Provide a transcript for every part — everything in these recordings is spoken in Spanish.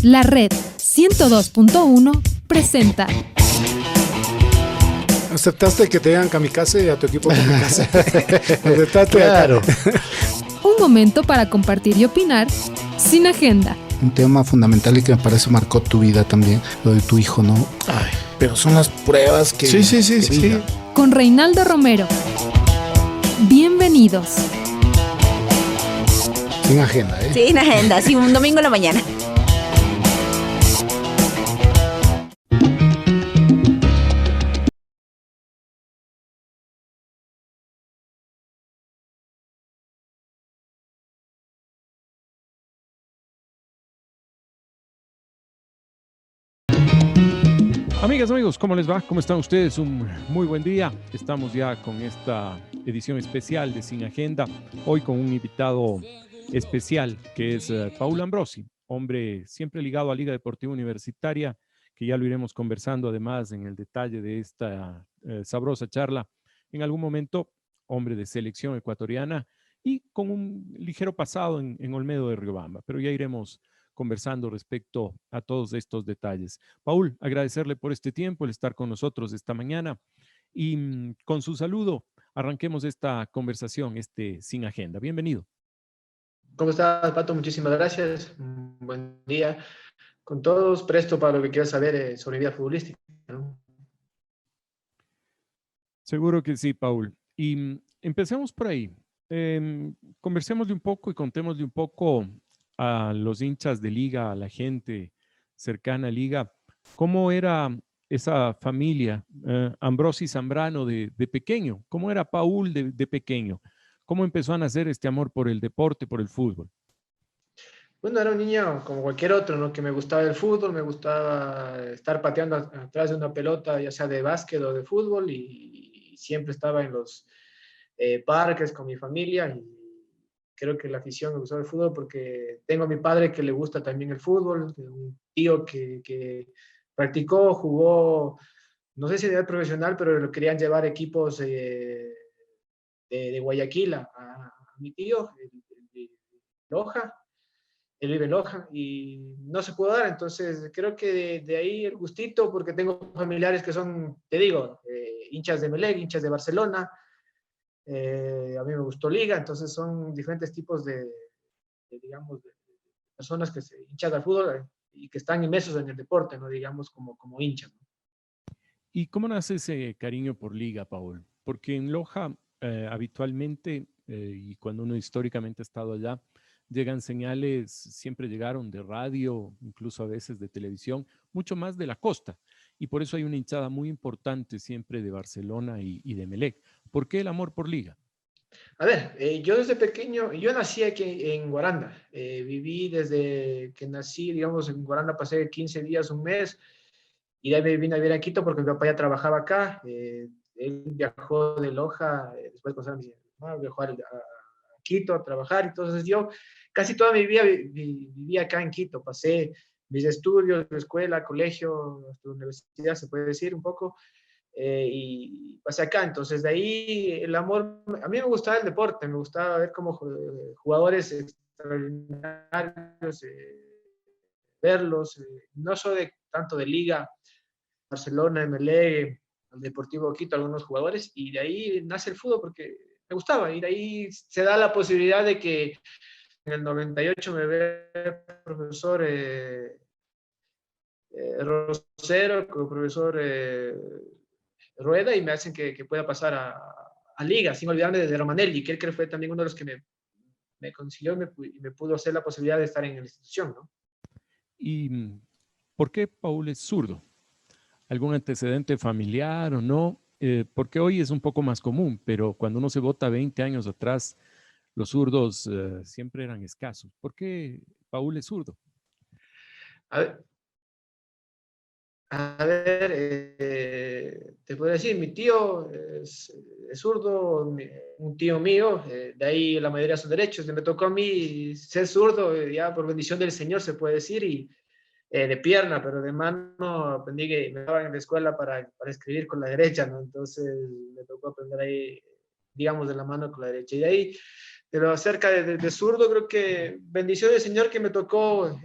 La Red 102.1 presenta. ¿Aceptaste que te digan kamikaze a tu equipo kamikaze? ¿Aceptaste? Claro. Un momento para compartir y opinar sin agenda. Un tema fundamental y que me parece marcó tu vida también, lo de tu hijo, ¿no? Ay, pero son las pruebas que... Sí. Con Reinaldo Romero. Bienvenidos. Sin agenda, ¿eh? Sin agenda, sí, un domingo en la mañana. Amigas, amigos, ¿cómo les va? ¿Cómo están ustedes? Un muy buen día. Estamos ya con esta edición especial de Sin Agenda. Hoy con un invitado especial que es Paul Ambrosi, hombre siempre ligado a Liga Deportiva Universitaria, que ya lo iremos conversando además en el detalle de esta sabrosa charla. En algún momento, hombre de selección ecuatoriana y con un ligero pasado en Olmedo de Riobamba, pero ya iremos conversando respecto a todos estos detalles. Paul, agradecerle por este tiempo, el estar con nosotros esta mañana y con su saludo arranquemos esta conversación, Sin Agenda. Bienvenido. ¿Cómo estás, Pato? Muchísimas gracias. Un buen día con todos. Presto para lo que quieras saber sobre vida futbolística, ¿no? Seguro que sí, Paul. Y empecemos por ahí. Conversémosle un poco y contémosle un poco a los hinchas de Liga, a la gente cercana a Liga, ¿cómo era esa familia, Ambrosi Zambrano de pequeño? ¿Cómo era Paul de pequeño? ¿Cómo empezó a nacer este amor por el deporte, por el fútbol? Bueno, era un niño como cualquier otro, ¿no? Que me gustaba el fútbol, me gustaba estar pateando atrás de una pelota, ya sea de básquet o de fútbol, y siempre estaba en los parques con mi familia. Y creo que la afición me gustó el fútbol porque tengo a mi padre que le gusta también el fútbol, un tío que practicó, jugó, no sé si de edad profesional, pero lo querían llevar equipos de Guayaquil a mi tío, de Loja. Él vive en Loja y no se pudo dar, entonces creo que de ahí el gustito, porque tengo familiares que son, te digo, hinchas de Melec, hinchas de Barcelona, a mí me gustó Liga, entonces son diferentes tipos digamos, de personas que se hinchan al fútbol y que están inmersos en el deporte, no digamos como hinchas, ¿no? ¿Y cómo nace ese cariño por Liga, Paul? Porque en Loja habitualmente, y cuando uno históricamente ha estado allá, llegan señales, siempre llegaron de radio, incluso a veces de televisión, mucho más de la costa. Y por eso hay una hinchada muy importante siempre de Barcelona y de Melec. ¿Por qué el amor por Liga? A ver, yo desde pequeño, yo nací aquí en Guaranda, viví desde que nací, digamos, en Guaranda pasé 15 días, un mes, y de ahí me vine a vivir a Quito porque mi papá ya trabajaba acá, él viajó de Loja, después de mis hermanos, viajó a Quito a trabajar, entonces yo casi toda mi vida viví acá en Quito, pasé mis estudios, escuela, colegio, hasta universidad, se puede decir un poco, y pasé acá. Entonces, de ahí el amor, a mí me gustaba el deporte, me gustaba ver como jugadores extraordinarios, verlos, no soy tanto de Liga, Barcelona, MLE, el Deportivo Quito, algunos jugadores, y de ahí nace el fútbol porque me gustaba, y de ahí se da la posibilidad de que en el 98 me ve el profesor Rosero, con el profesor Rueda, y me hacen que pueda pasar a Liga, sin olvidarme de Romanelli, que él creo que fue también uno de los que me consiguió y me pudo hacer la posibilidad de estar en la institución, ¿no? ¿Y por qué Paul es zurdo? ¿Algún antecedente familiar o no? Porque hoy es un poco más común, pero cuando uno se vota 20 años atrás, los zurdos siempre eran escasos. ¿Por qué Paul es zurdo? A ver, te puedo decir, mi tío es zurdo, un tío mío, de ahí la mayoría son derechos. Me tocó a mí ser zurdo, ya por bendición del Señor se puede decir, y de pierna, pero de mano aprendí que me daban en la escuela para escribir con la derecha, ¿no? Entonces me tocó aprender ahí, digamos, de la mano con la derecha. Y de ahí, pero acerca de zurdo, creo que bendición del Señor que me tocó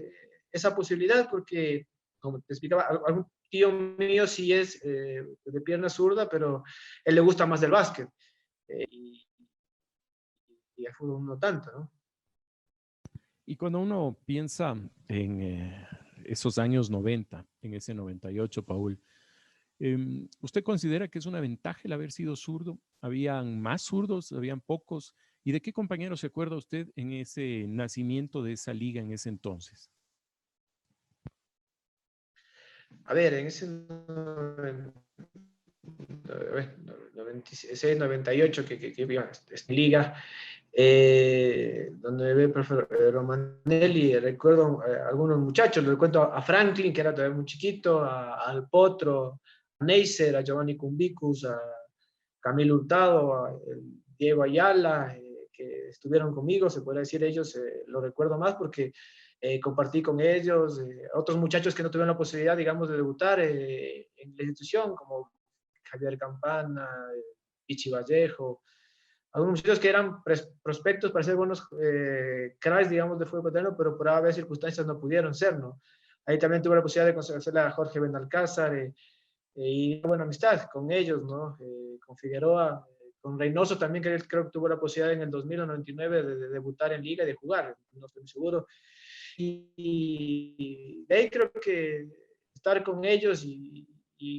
esa posibilidad porque, como te explicaba, algún tío mío sí es de pierna zurda, pero él le gusta más el básquet y el fútbol no tanto, ¿no? Y cuando uno piensa en esos años 90, en ese 98, Paul, ¿usted considera que es una ventaja el haber sido zurdo? ¿Habían más zurdos? ¿Habían pocos? ¿Y de qué compañero se acuerda usted en ese nacimiento de esa liga en ese entonces? A ver, en ese 96, 98 que iba esta liga, donde ve el profe Romanelli, recuerdo algunos muchachos, le cuento a Franklin, que era todavía muy chiquito, al Potro, a Neisser, a Giovanni Cumbicus, a Camilo Hurtado, a Diego Ayala, que estuvieron conmigo, se puede decir ellos, lo recuerdo más porque compartí con ellos, otros muchachos que no tuvieron la posibilidad, digamos, de debutar en la institución, como Javier Campana, Ichi Vallejo, algunos muchachos que eran prospectos para ser buenos cracks, digamos, de fútbol ecuatoriano, pero por haber circunstancias no pudieron ser, ¿no? Ahí también tuve la posibilidad de conocer a Jorge Benalcázar y buena amistad con ellos, ¿no? Con Figueroa, con Reynoso también, que creo que tuvo la posibilidad en el 2000 o 99 de debutar en liga y de jugar, no estoy muy seguro. Y de ahí creo que estar con ellos y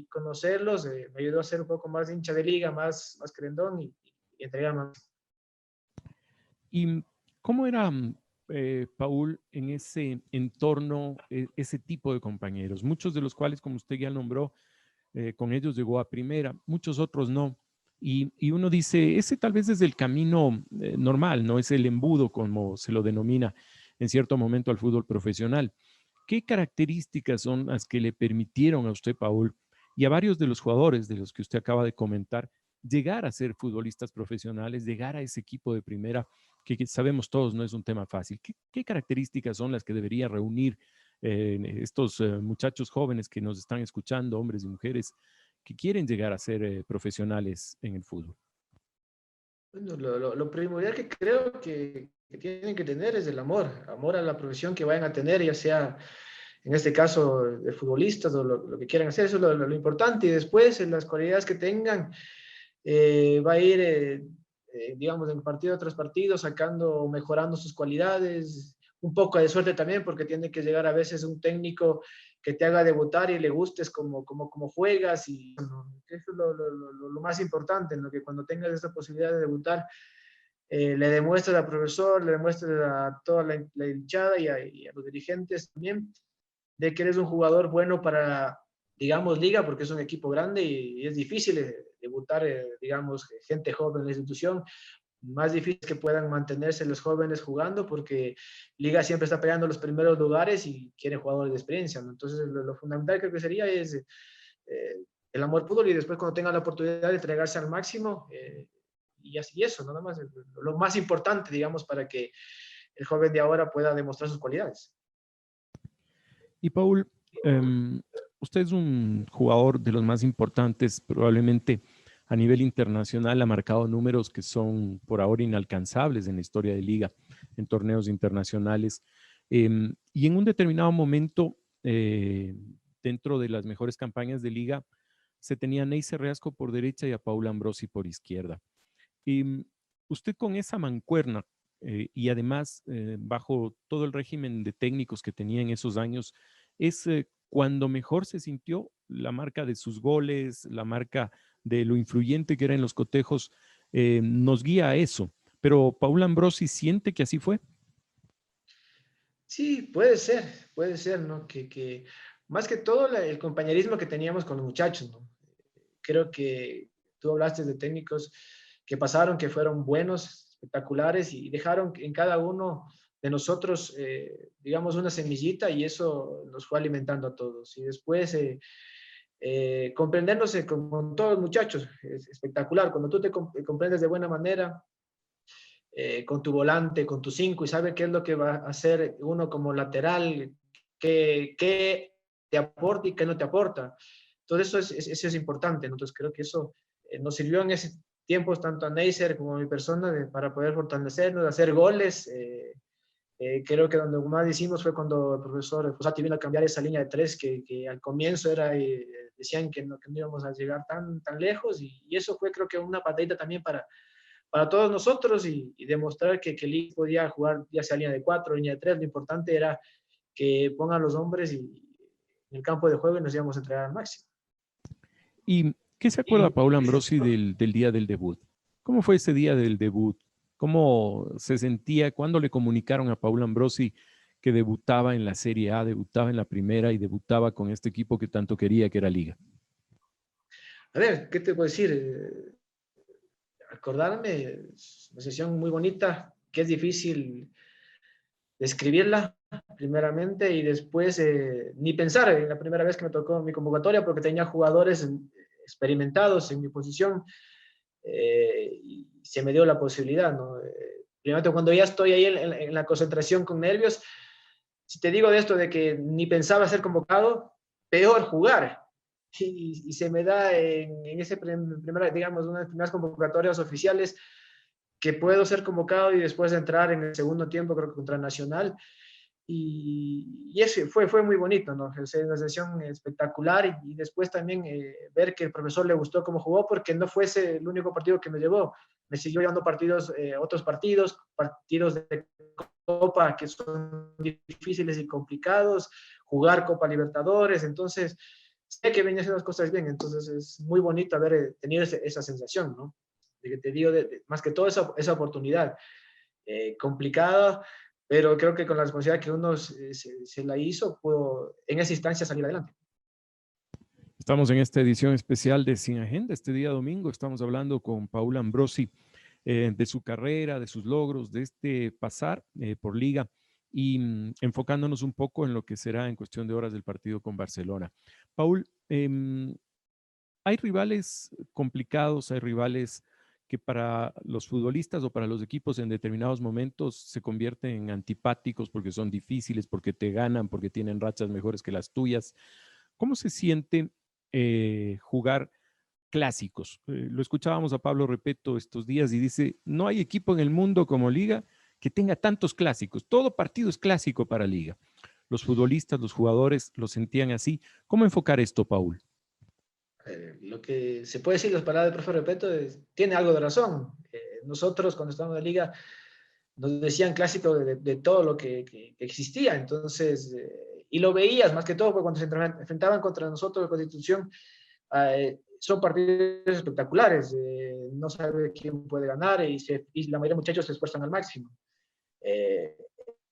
conocerlos me ayudó a ser un poco más hincha de liga, más querendón y entregar más. ¿Y cómo era, Paul, en ese entorno, ese tipo de compañeros? Muchos de los cuales, como usted ya nombró, con ellos llegó a primera, muchos otros no. Y uno dice, ese tal vez es el camino normal, no es el embudo, como se lo denomina en cierto momento al fútbol profesional. ¿Qué características son las que le permitieron a usted, Paul, y a varios de los jugadores de los que usted acaba de comentar, llegar a ser futbolistas profesionales, llegar a ese equipo de primera, que sabemos todos no es un tema fácil? ¿Qué características son las que debería reunir estos muchachos jóvenes que nos están escuchando, hombres y mujeres, que quieren llegar a ser profesionales en el fútbol? Bueno, lo primordial que creo que tienen que tener es el amor a la profesión que vayan a tener, ya sea en este caso de futbolistas o lo que quieran hacer, eso es lo importante. Y después, en las cualidades que tengan, va a ir, digamos, en partido tras partido, sacando, mejorando sus cualidades, un poco de suerte también, porque tiene que llegar a veces un técnico que te haga debutar y le gustes como juegas, y bueno, eso es lo más importante, en lo que cuando tengas esta posibilidad de debutar, le demuestres al profesor, le demuestres a toda la hinchada y a los dirigentes también, de que eres un jugador bueno para, digamos, liga, porque es un equipo grande y es difícil debutar, digamos, gente joven en la institución, más difícil que puedan mantenerse los jóvenes jugando, porque liga siempre está peleando los primeros lugares y quiere jugadores de experiencia, ¿no? Entonces, lo fundamental creo que sería es el amor al fútbol y después cuando tengan la oportunidad de entregarse al máximo, y así eso, nada más, lo más importante, digamos, para que el joven de ahora pueda demostrar sus cualidades. Y Paul, usted es un jugador de los más importantes, probablemente a nivel internacional, ha marcado números que son por ahora inalcanzables en la historia de liga, en torneos internacionales. Y en un determinado momento, dentro de las mejores campañas de liga, se tenía a Neisser Reasco por derecha y a Paul Ambrosi por izquierda. Usted con esa mancuerna, y además bajo todo el régimen de técnicos que tenía en esos años, es cuando mejor se sintió la marca de sus goles, la marca de lo influyente que era en los cotejos, nos guía a eso. Pero Paul Ambrosi, ¿siente que así fue? Sí, puede ser, ¿no? Que más que todo el compañerismo que teníamos con los muchachos, ¿no? Creo que tú hablaste de técnicos que pasaron, que fueron buenos, espectaculares y dejaron en cada uno de nosotros, digamos, una semillita y eso nos fue alimentando a todos. Y después comprendernos con todos los muchachos es espectacular. Cuando tú te comprendes de buena manera, con tu volante, con tu 5 y sabe qué es lo que va a hacer uno como lateral, qué te aporta y qué no te aporta. Entonces eso es importante. Entonces creo que eso nos sirvió en ese tiempo tanto a Neisser como a mi persona para poder fortalecernos, hacer goles Creo que donde más hicimos fue cuando el profesor Fossati vino a cambiar esa línea de tres que al comienzo decían que no íbamos a llegar tan lejos, y eso fue, creo que, una patadita también para todos nosotros, y demostrar que Liga podía jugar ya sea línea de 4, línea de 3. Lo importante era que pongan los hombres y en el campo de juego y nos íbamos a entregar al máximo. ¿Y qué se acuerda Paul Ambrosi del día del debut? ¿Cómo fue ese día del debut? ¿Cómo se sentía cuando le comunicaron a Paul Ambrosi que debutaba en la Serie A, debutaba en la primera y debutaba con este equipo que tanto quería, que era Liga? A ver, ¿qué te puedo decir? Acordarme, es una sesión muy bonita, que es difícil describirla primeramente, y después ni pensar en la primera vez que me tocó mi convocatoria, porque tenía jugadores experimentados en mi posición, y se me dio la posibilidad, ¿no? Primero, cuando ya estoy ahí en la concentración con nervios, si te digo de esto de que ni pensaba ser convocado, peor jugar. Y se me da en ese primera, digamos, una de las primeras convocatorias oficiales, que puedo ser convocado y después entrar en el segundo tiempo, creo que contra Nacional. Y eso fue muy bonito, ¿no? Es una sesión espectacular, y después también ver que el profesor le gustó cómo jugó, porque no fue ese el único partido que me llevó. Me siguió llevando otros partidos de Copa que son difíciles y complicados, jugar Copa Libertadores. Entonces sé que venía haciendo las cosas bien, entonces es muy bonito haber tenido esa sensación, ¿no? De que te digo, más que todo esa oportunidad complicada, pero creo que con la responsabilidad que uno se la hizo, pudo en esa instancia salir adelante. Estamos en esta edición especial de Sin Agenda. Este día domingo estamos hablando con Paul Ambrosi de su carrera, de sus logros, de este pasar por Liga, y enfocándonos un poco en lo que será en cuestión de horas del partido con Barcelona. Paul, hay rivales complicados, hay rivales que para los futbolistas o para los equipos en determinados momentos se convierten en antipáticos porque son difíciles, porque te ganan, porque tienen rachas mejores que las tuyas. ¿Cómo se siente jugar clásicos? Lo escuchábamos a Pablo Repeto estos días y dice, no hay equipo en el mundo como Liga que tenga tantos clásicos. Todo partido es clásico para Liga. Los futbolistas, los jugadores lo sentían así. ¿Cómo enfocar esto, Paul? Lo que se puede decir, las palabras del profe Repeto, tiene algo de razón. Nosotros, cuando estábamos en la Liga, nos decían clásico de todo lo que existía. Entonces, y lo veías más que todo, porque cuando se enfrentaban contra nosotros de Constitución, son partidos espectaculares. No sabe quién puede ganar, y la mayoría de muchachos se esfuerzan al máximo.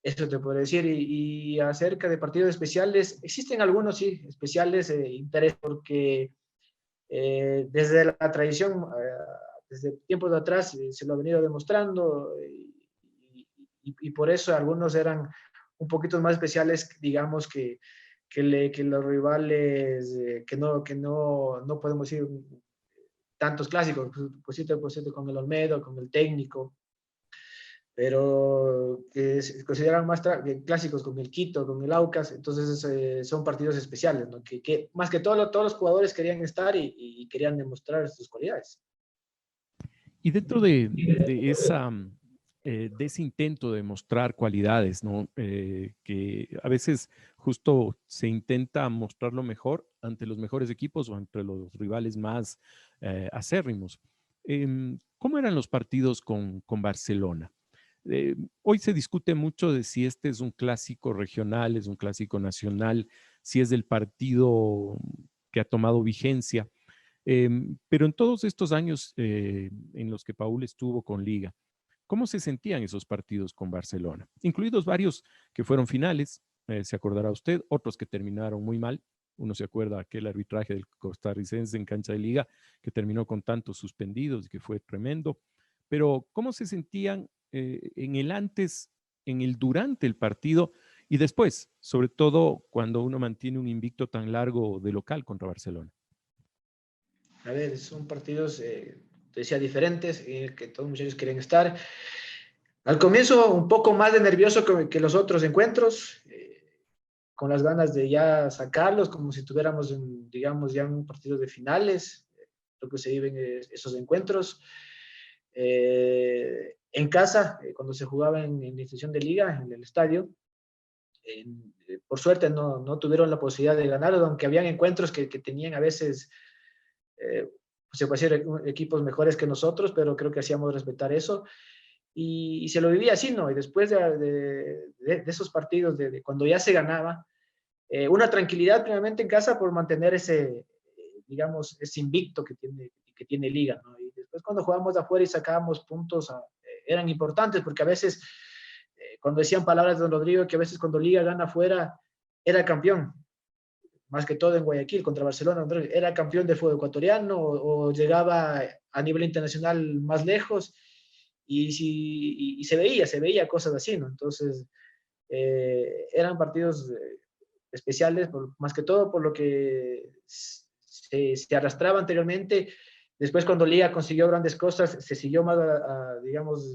Eso te puedo decir. Y acerca de partidos especiales, existen algunos, sí, especiales, interés, porque desde la tradición, desde tiempos de atrás, se lo ha venido demostrando, y por eso algunos eran un poquito más especiales, digamos, que los rivales, que no podemos decir tantos clásicos, pues sí, con el Olmedo, con el Técnico, pero que se consideran más clásicos, con el Quito, con el Aucas. Entonces son partidos especiales, ¿no? Que más que todo, todos los jugadores querían estar y querían demostrar sus cualidades. Y dentro de ese intento de mostrar cualidades, ¿no? Que a veces justo se intenta mostrar lo mejor ante los mejores equipos o entre los rivales más acérrimos. ¿Cómo eran los partidos con Barcelona? Hoy se discute mucho de si este es un clásico regional, es un clásico nacional, si es el partido que ha tomado vigencia. Pero en todos estos años en los que Paul estuvo con Liga, ¿cómo se sentían esos partidos con Barcelona? Incluidos varios que fueron finales, se acordará usted, otros que terminaron muy mal. Uno se acuerda aquel arbitraje del costarricense en cancha de Liga que terminó con tantos suspendidos y que fue tremendo. Pero ¿cómo se sentían en el antes, en el durante el partido y después, sobre todo cuando uno mantiene un invicto tan largo de local contra Barcelona? A ver, son partidos, te decía, diferentes, que todos los muchachos quieren estar. Al comienzo un poco más de nervioso que los otros encuentros, con las ganas de ya sacarlos, como si tuviéramos, digamos, ya un partido de finales. Creo que se viven esos encuentros. En casa, cuando se jugaba en la institución de liga, en el estadio, por suerte no tuvieron la posibilidad de ganar, aunque habían encuentros que tenían a veces, se puede decir, equipos mejores que nosotros, pero creo que hacíamos respetar eso. Y se lo vivía así, ¿no? Y después de esos partidos, cuando ya se ganaba, una tranquilidad primeramente en casa por mantener ese, digamos, ese invicto que tiene Liga, ¿no? Y después cuando jugábamos de afuera y sacábamos puntos, eran importantes porque a veces, cuando decían palabras de don Rodrigo, que a veces cuando Liga gana afuera, era campeón, más que todo en Guayaquil contra Barcelona, era campeón de fútbol ecuatoriano o llegaba a nivel internacional más lejos y se veía cosas así, ¿no? Entonces, eran partidos especiales, más que todo por lo que se arrastraba anteriormente. Después, cuando Liga consiguió grandes cosas, se siguió más, digamos,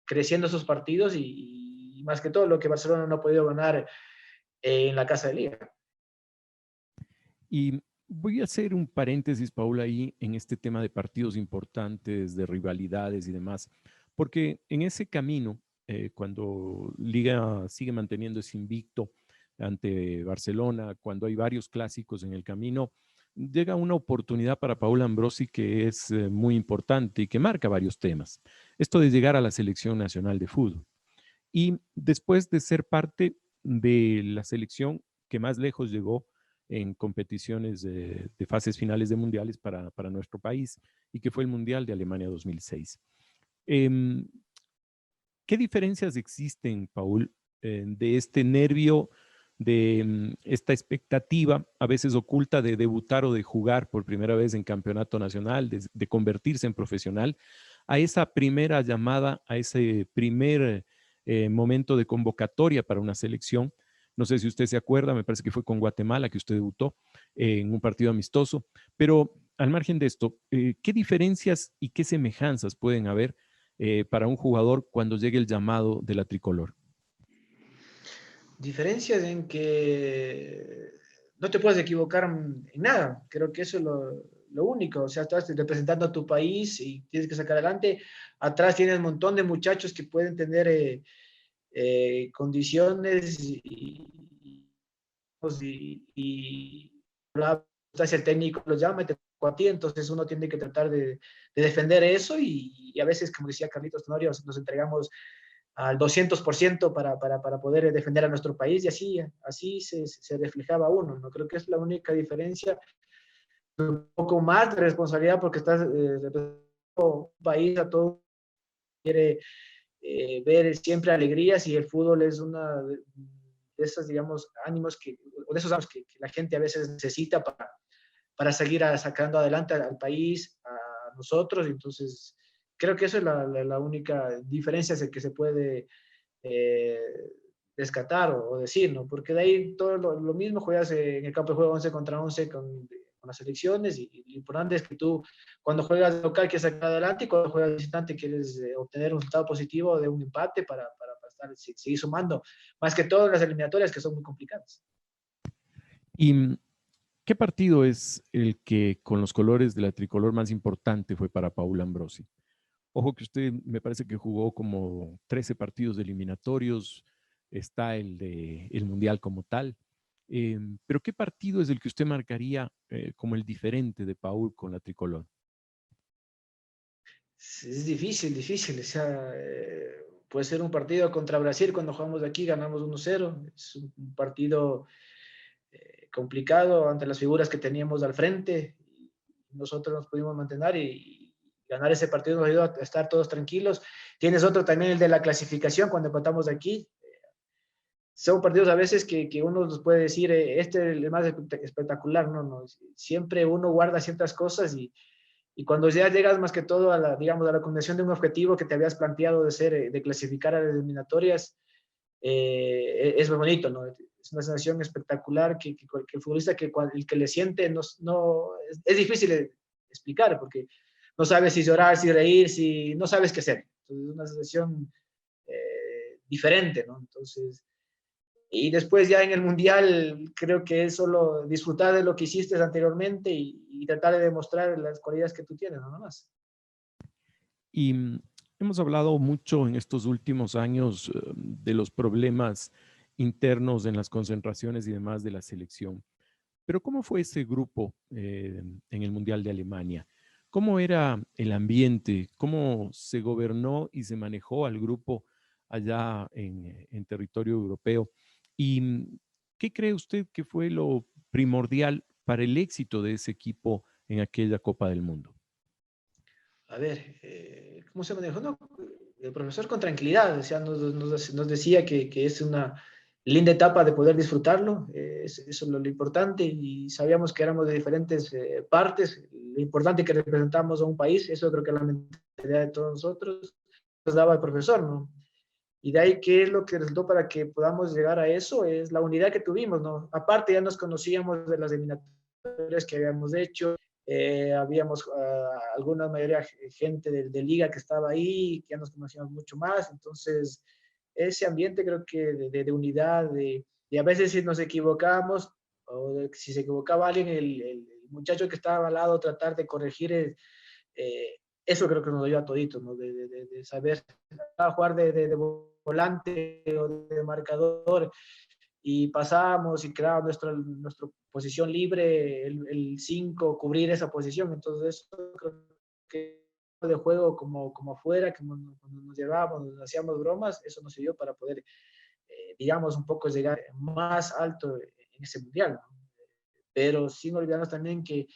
creciendo esos partidos y más que todo lo que Barcelona no ha podido ganar en la casa de Liga. Y voy a hacer un paréntesis, Paula, ahí en este tema de partidos importantes, de rivalidades y demás, porque en ese camino, cuando Liga sigue manteniendo ese invicto ante Barcelona, cuando hay varios clásicos en el camino, llega una oportunidad para Paula Ambrosi que es muy importante y que marca varios temas. Esto de llegar a la selección nacional de fútbol. Y después de ser parte de la selección que más lejos llegó en competiciones de fases finales de mundiales para nuestro país y que fue el Mundial de Alemania 2006. ¿Qué diferencias existen, Paul, de este nervio, de esta expectativa a veces oculta de debutar o de jugar por primera vez en campeonato nacional, de convertirse en profesional, a esa primera llamada, a ese primer momento de convocatoria para una selección? No sé si usted se acuerda, me parece que fue con Guatemala que usted debutó en un partido amistoso, pero al margen de esto, ¿qué diferencias y qué semejanzas pueden haber para un jugador cuando llegue el llamado de la tricolor? Diferencias en que no te puedes equivocar en nada. Creo que eso es lo único. O sea, estás representando a tu país y tienes que sacar adelante. Atrás tienes un montón de muchachos que pueden tener condiciones y el técnico los llama y te a ti, entonces uno tiene que tratar de defender eso y a veces, como decía Carlitos Tenorio, nos entregamos al 200% para poder defender a nuestro país y así se reflejaba uno, ¿no? Creo que es la única diferencia, un poco más de responsabilidad porque estás representando un país, a todo quiere ver siempre alegrías y el fútbol es una de esos, digamos, ánimos o de esos ánimos que la gente a veces necesita para seguir sacando adelante al país, a nosotros. Entonces, creo que eso es la única diferencia que se puede rescatar o decir, ¿no? Porque de ahí todo lo mismo, juegas en el campo de juego 11 contra 11 con las selecciones y lo importante es que tú cuando juegas local quieres sacar adelante y cuando juegas visitante quieres obtener un resultado positivo de un empate para seguir sumando, más que todo en las eliminatorias que son muy complicadas. ¿Y qué partido es el que con los colores de la tricolor más importante fue para Paula Ambrosi? Ojo que usted me parece que jugó como 13 partidos de eliminatorios, está el Mundial como tal, pero ¿qué partido es el que usted marcaría como el diferente de Paul con la tricolor? Es difícil, o sea, puede ser un partido contra Brasil cuando jugamos de aquí, ganamos 1-0, es un partido complicado ante las figuras que teníamos al frente, nosotros nos pudimos mantener y ganar ese partido nos ayudó a estar todos tranquilos. Tienes otro también, el de la clasificación, cuando empatamos de aquí. Son partidos a veces que uno nos puede decir, este es el más espectacular, no, siempre uno guarda ciertas cosas y cuando ya llegas más que todo a digamos, a la culminación de un objetivo que te habías planteado de clasificar a las eliminatorias, es muy bonito, ¿no? Es una sensación espectacular que el futbolista el que le siente es difícil de explicar porque no sabes si llorar, si reír, no sabes qué hacer. Entonces es una sensación diferente, ¿no? Entonces, y después ya en el Mundial creo que es solo disfrutar de lo que hiciste anteriormente y tratar de demostrar las cualidades que tú tienes, nada más. Y hemos hablado mucho en estos últimos años de los problemas internos en las concentraciones y demás de la selección. Pero ¿cómo fue ese grupo en el Mundial de Alemania? ¿Cómo era el ambiente? ¿Cómo se gobernó y se manejó al grupo allá en territorio europeo? ¿Y qué cree usted que fue lo primordial para el éxito de ese equipo en aquella Copa del Mundo? A ver, ¿cómo se manejó? No, el profesor con tranquilidad, decía, nos decía que es una linda etapa de poder disfrutarlo, eso es lo importante, y sabíamos que éramos de diferentes partes, lo importante que representamos a un país, eso creo que es la mentalidad de todos nosotros, nos daba el profesor, ¿no? Y de ahí, ¿qué es lo que resultó para que podamos llegar a eso? Es la unidad que tuvimos, ¿no? Aparte, ya nos conocíamos de las eliminatorias que habíamos hecho, habíamos alguna mayoría gente de liga que estaba ahí, que ya nos conocíamos mucho más, entonces ese ambiente creo que de unidad, y a veces si nos equivocábamos, o si se equivocaba alguien, el muchacho que estaba al lado tratar de corregir, eso creo que nos dio a toditos, ¿no? De saber jugar de volante o de marcador, y pasábamos y creábamos nuestra posición libre, el 5, cubrir esa posición. Entonces, eso creo que de juego como afuera, que cuando nos llevábamos, nos hacíamos bromas, eso nos sirvió para poder, digamos, un poco llegar más alto en ese mundial, ¿no? Pero sin olvidarnos también que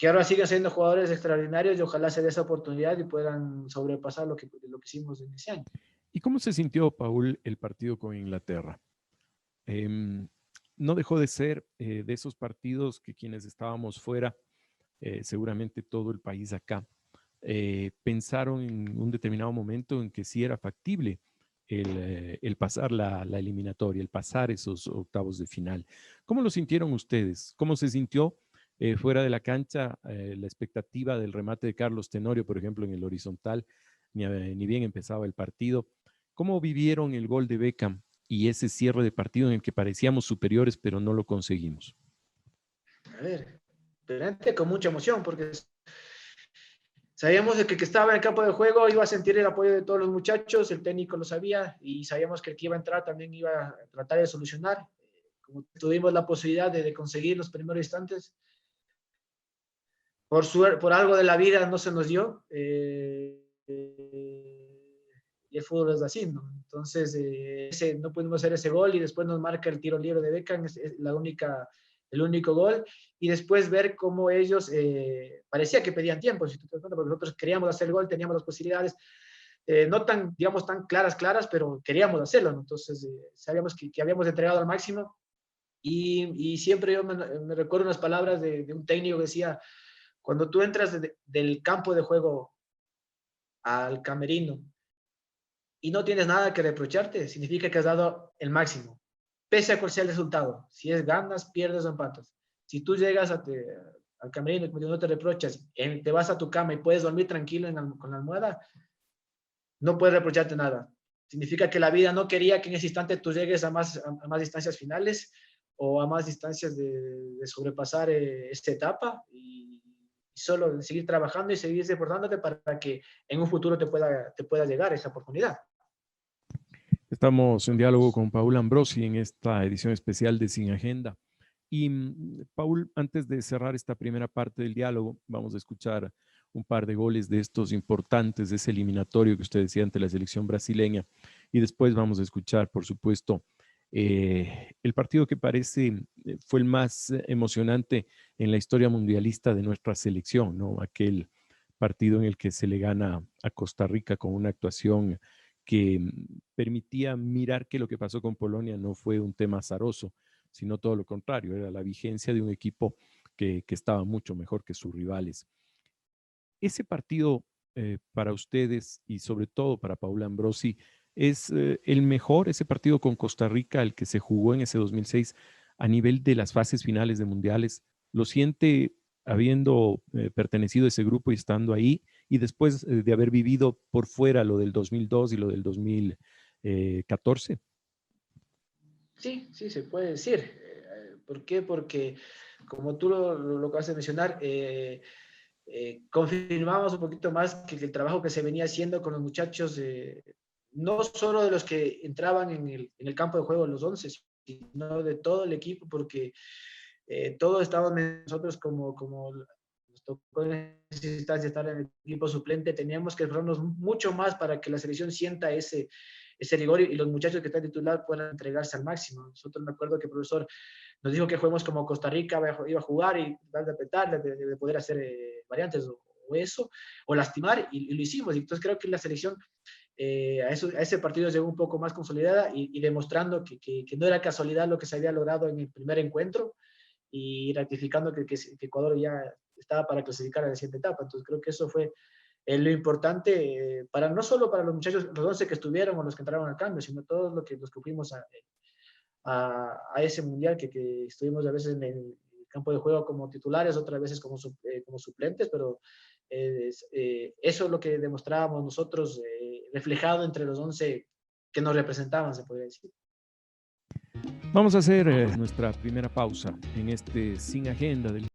ahora siguen siendo jugadores extraordinarios y ojalá se dé esa oportunidad y puedan sobrepasar lo que hicimos en ese año. ¿Y cómo se sintió, Paul, el partido con Inglaterra? Em, no dejó de ser de esos partidos que quienes estábamos fuera, seguramente todo el país acá, pensaron en un determinado momento en que sí era factible el pasar la eliminatoria, el pasar esos octavos de final. ¿Cómo lo sintieron ustedes? ¿Cómo se sintió fuera de la cancha la expectativa del remate de Carlos Tenorio, por ejemplo, en el horizontal, ni bien empezaba el partido? ¿Cómo vivieron el gol de Beckham y ese cierre de partido en el que parecíamos superiores, pero no lo conseguimos? A ver, delante con mucha emoción, porque sabíamos de que el que estaba en el campo de juego iba a sentir el apoyo de todos los muchachos, el técnico lo sabía, y sabíamos que el que iba a entrar también iba a tratar de solucionar. Como tuvimos la posibilidad de conseguir los primeros instantes, por algo de la vida no se nos dio, y el fútbol es así, ¿no? Entonces, no pudimos hacer ese gol, y después nos marca el tiro libre de Beckham, es el único gol, y después ver cómo ellos parecía que pedían tiempo, si tú te das cuenta, porque nosotros queríamos hacer el gol, teníamos las posibilidades, no tan, digamos, tan claras, pero queríamos hacerlo, ¿no? Entonces, sabíamos que habíamos entregado al máximo, y siempre yo me recuerdo unas palabras de un técnico que decía: cuando tú entras del campo de juego al camerino y no tienes nada que reprocharte, significa que has dado el máximo, pese a cuál sea el resultado. Si es ganas, pierdes o empatas. Si tú llegas al camerino y no te reprochas, te vas a tu cama y puedes dormir tranquilo con la almohada, no puedes reprocharte nada. Significa que la vida no quería que en ese instante tú llegues a más distancias finales, o a más distancias de sobrepasar esta etapa, y solo seguir trabajando y seguir esforzándote para que en un futuro te pueda llegar esa oportunidad. Estamos en diálogo con Paul Ambrosi en esta edición especial de Sin Agenda. Y Paul, antes de cerrar esta primera parte del diálogo, vamos a escuchar un par de goles de estos importantes, de ese eliminatorio que usted decía ante la selección brasileña. Y después vamos a escuchar, por supuesto, el partido que parece fue el más emocionante en la historia mundialista de nuestra selección, ¿no? Aquel partido en el que se le gana a Costa Rica con una actuación que permitía mirar que lo que pasó con Polonia no fue un tema azaroso, sino todo lo contrario, era la vigencia de un equipo que estaba mucho mejor que sus rivales. Ese partido para ustedes y sobre todo para Paul Ambrosi, ¿es el mejor, ese partido con Costa Rica, el que se jugó en ese 2006 a nivel de las fases finales de mundiales? ¿Lo siente habiendo pertenecido a ese grupo y estando ahí, y después de haber vivido por fuera lo del 2002 y lo del 2014? Sí, se puede decir. ¿Por qué? Porque, como tú lo acabas de mencionar, confirmamos un poquito más que el trabajo que se venía haciendo con los muchachos, no solo de los que entraban en el campo de juego, los 11, sino de todo el equipo, porque todos estábamos nosotros como nos tocó en esa instancia estar en el equipo suplente, teníamos que esforzarnos mucho más para que la selección sienta ese rigor y los muchachos que están titular puedan entregarse al máximo. Nosotros me acuerdo que el profesor nos dijo que juguemos como Costa Rica iba a jugar y tratar de apretar, de poder hacer variantes o eso, o lastimar, y lo hicimos. Y entonces creo que la selección a ese partido llegó un poco más consolidada y demostrando que no era casualidad lo que se había logrado en el primer encuentro y ratificando que Ecuador ya estaba para clasificar a la siguiente etapa. Entonces creo que eso fue lo importante, para, no solo para los muchachos, los 11 que estuvieron o los que entraron al cambio, sino todos los que fuimos a ese mundial que estuvimos a veces en el campo de juego como titulares, otras veces como suplentes, pero eso es lo que demostrábamos nosotros, reflejado entre los 11 que nos representaban, se podría decir. Vamos a hacer nuestra primera pausa en este Sin Agenda del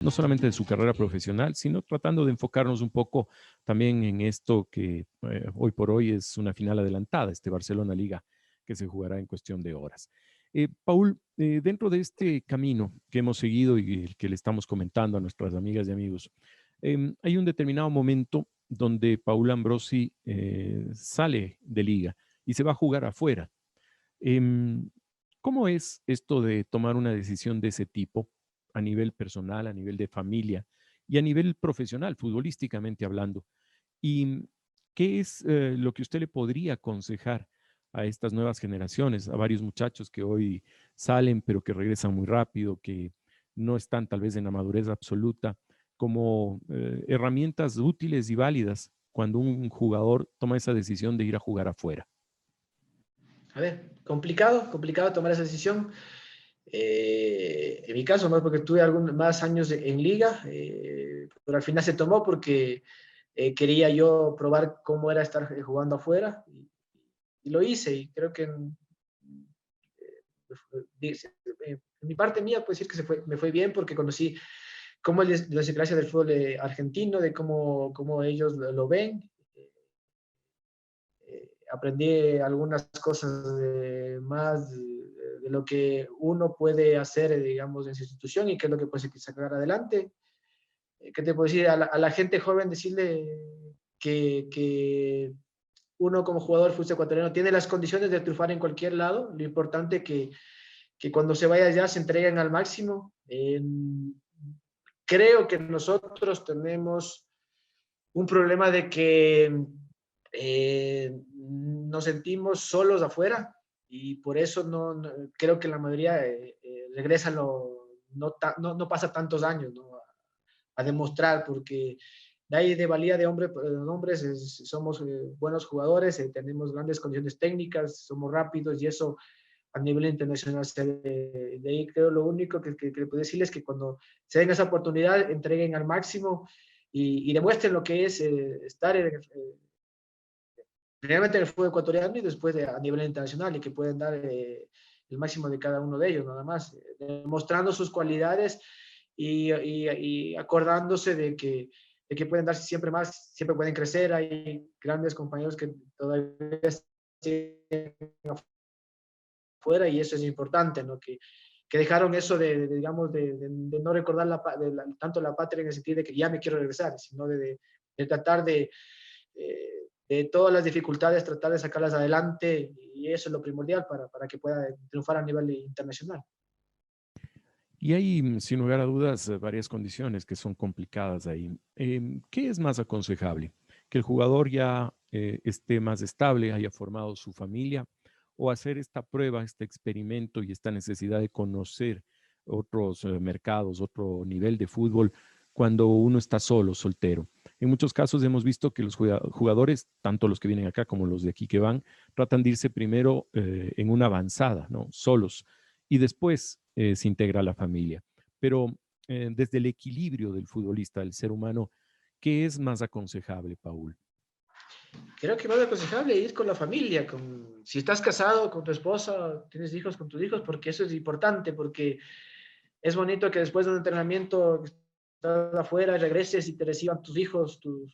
no solamente de su carrera profesional, sino tratando de enfocarnos un poco también en esto que hoy por hoy es una final adelantada, este Barcelona Liga, que se jugará en cuestión de horas. Paul, dentro de este camino que hemos seguido y el que le estamos comentando a nuestras amigas y amigos, hay un determinado momento donde Paul Ambrosi sale de liga y se va a jugar afuera. ¿Cómo es esto de tomar una decisión de ese tipo a nivel personal, a nivel de familia y a nivel profesional, futbolísticamente hablando? ¿Y qué es lo que usted le podría aconsejar a estas nuevas generaciones, a varios muchachos que hoy salen pero que regresan muy rápido, que no están tal vez en la madurez absoluta, como herramientas útiles y válidas cuando un jugador toma esa decisión de ir a jugar afuera? A ver, complicado tomar esa decisión. En mi caso, más porque tuve más años en liga, pero al final se tomó porque quería yo probar cómo era estar jugando afuera y lo hice y creo que en mi parte mía puedo decir que me fue bien porque conocí cómo es la idiosincrasia del fútbol argentino, de cómo ellos lo ven. Aprendí algunas cosas más de lo que uno puede hacer, digamos, en su institución y qué es lo que puede sacar adelante. ¿Qué te puedo decir? A la gente joven decirle que uno como jugador de fútbol ecuatoriano tiene las condiciones de triunfar en cualquier lado. Lo importante es que cuando se vaya allá se entreguen al máximo. Creo que nosotros tenemos un problema de que nos sentimos solos afuera y por eso creo que la mayoría regresa, no pasa tantos años, ¿no? a demostrar, porque de ahí de valía de hombres somos buenos jugadores, tenemos grandes condiciones técnicas, somos rápidos y eso a nivel internacional se ve. De ahí creo lo único que puedo decirles es que cuando se den esa oportunidad entreguen al máximo y demuestren lo que es estar primeramente en el fútbol ecuatoriano y después a nivel internacional y que pueden dar el máximo de cada uno de ellos, nada más, demostrando sus cualidades y acordándose de que pueden darse siempre más, siempre pueden crecer. Hay grandes compañeros que todavía siguen afuera y eso es importante, ¿no? Que dejaron eso digamos, de no recordar tanto la patria en el sentido de que ya me quiero regresar, sino de tratar de de todas las dificultades, tratar de sacarlas adelante, y eso es lo primordial para que pueda triunfar a nivel internacional. Y hay, sin lugar a dudas, varias condiciones que son complicadas ahí. ¿Qué es más aconsejable? ¿Que el jugador ya esté más estable, haya formado su familia, o hacer esta prueba, este experimento y esta necesidad de conocer otros mercados, otro nivel de fútbol cuando uno está solo, soltero? En muchos casos hemos visto que los jugadores, tanto los que vienen acá como los de aquí que van, tratan de irse primero en una avanzada, ¿no? Solos, y después se integra la familia. Pero desde el equilibrio del futbolista, del ser humano, ¿qué es más aconsejable, Paul? Creo que más aconsejable ir con la familia, si estás casado con tu esposa, tienes hijos con tus hijos, porque eso es importante, porque es bonito que después de un entrenamiento estás afuera, regreses y te reciban tus hijos, tu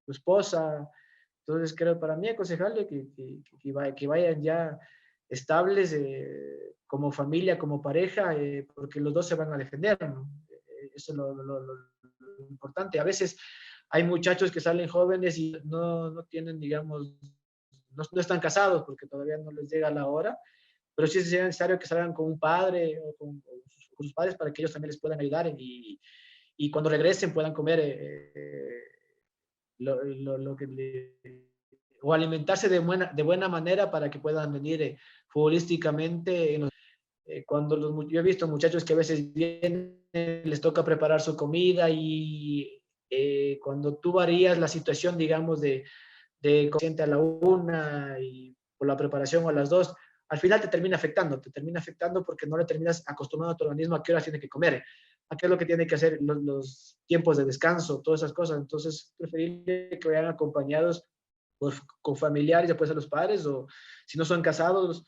esposa. Entonces creo para mí aconsejable que vayan ya estables como familia, como pareja, porque los dos se van a defender, ¿no? Eso es lo importante. A veces hay muchachos que salen jóvenes y no tienen, digamos, no están casados porque todavía no les llega la hora, pero sí es necesario que salgan con un padre o con sus padres para que ellos también les puedan ayudar y cuando regresen puedan comer lo que o alimentarse de buena manera para que puedan venir futbolísticamente. Yo he visto muchachos que a veces vienen, les toca preparar su comida y cuando tú varías la situación, digamos, de consciente a la 1 y por la preparación a las 2, al final te termina afectando porque no le terminas acostumbrando a tu organismo a qué hora tiene que comer, a qué es lo que tiene que hacer, los tiempos de descanso, todas esas cosas. Entonces, preferible que vayan acompañados con familiares, ya puede ser los padres, o si no son casados,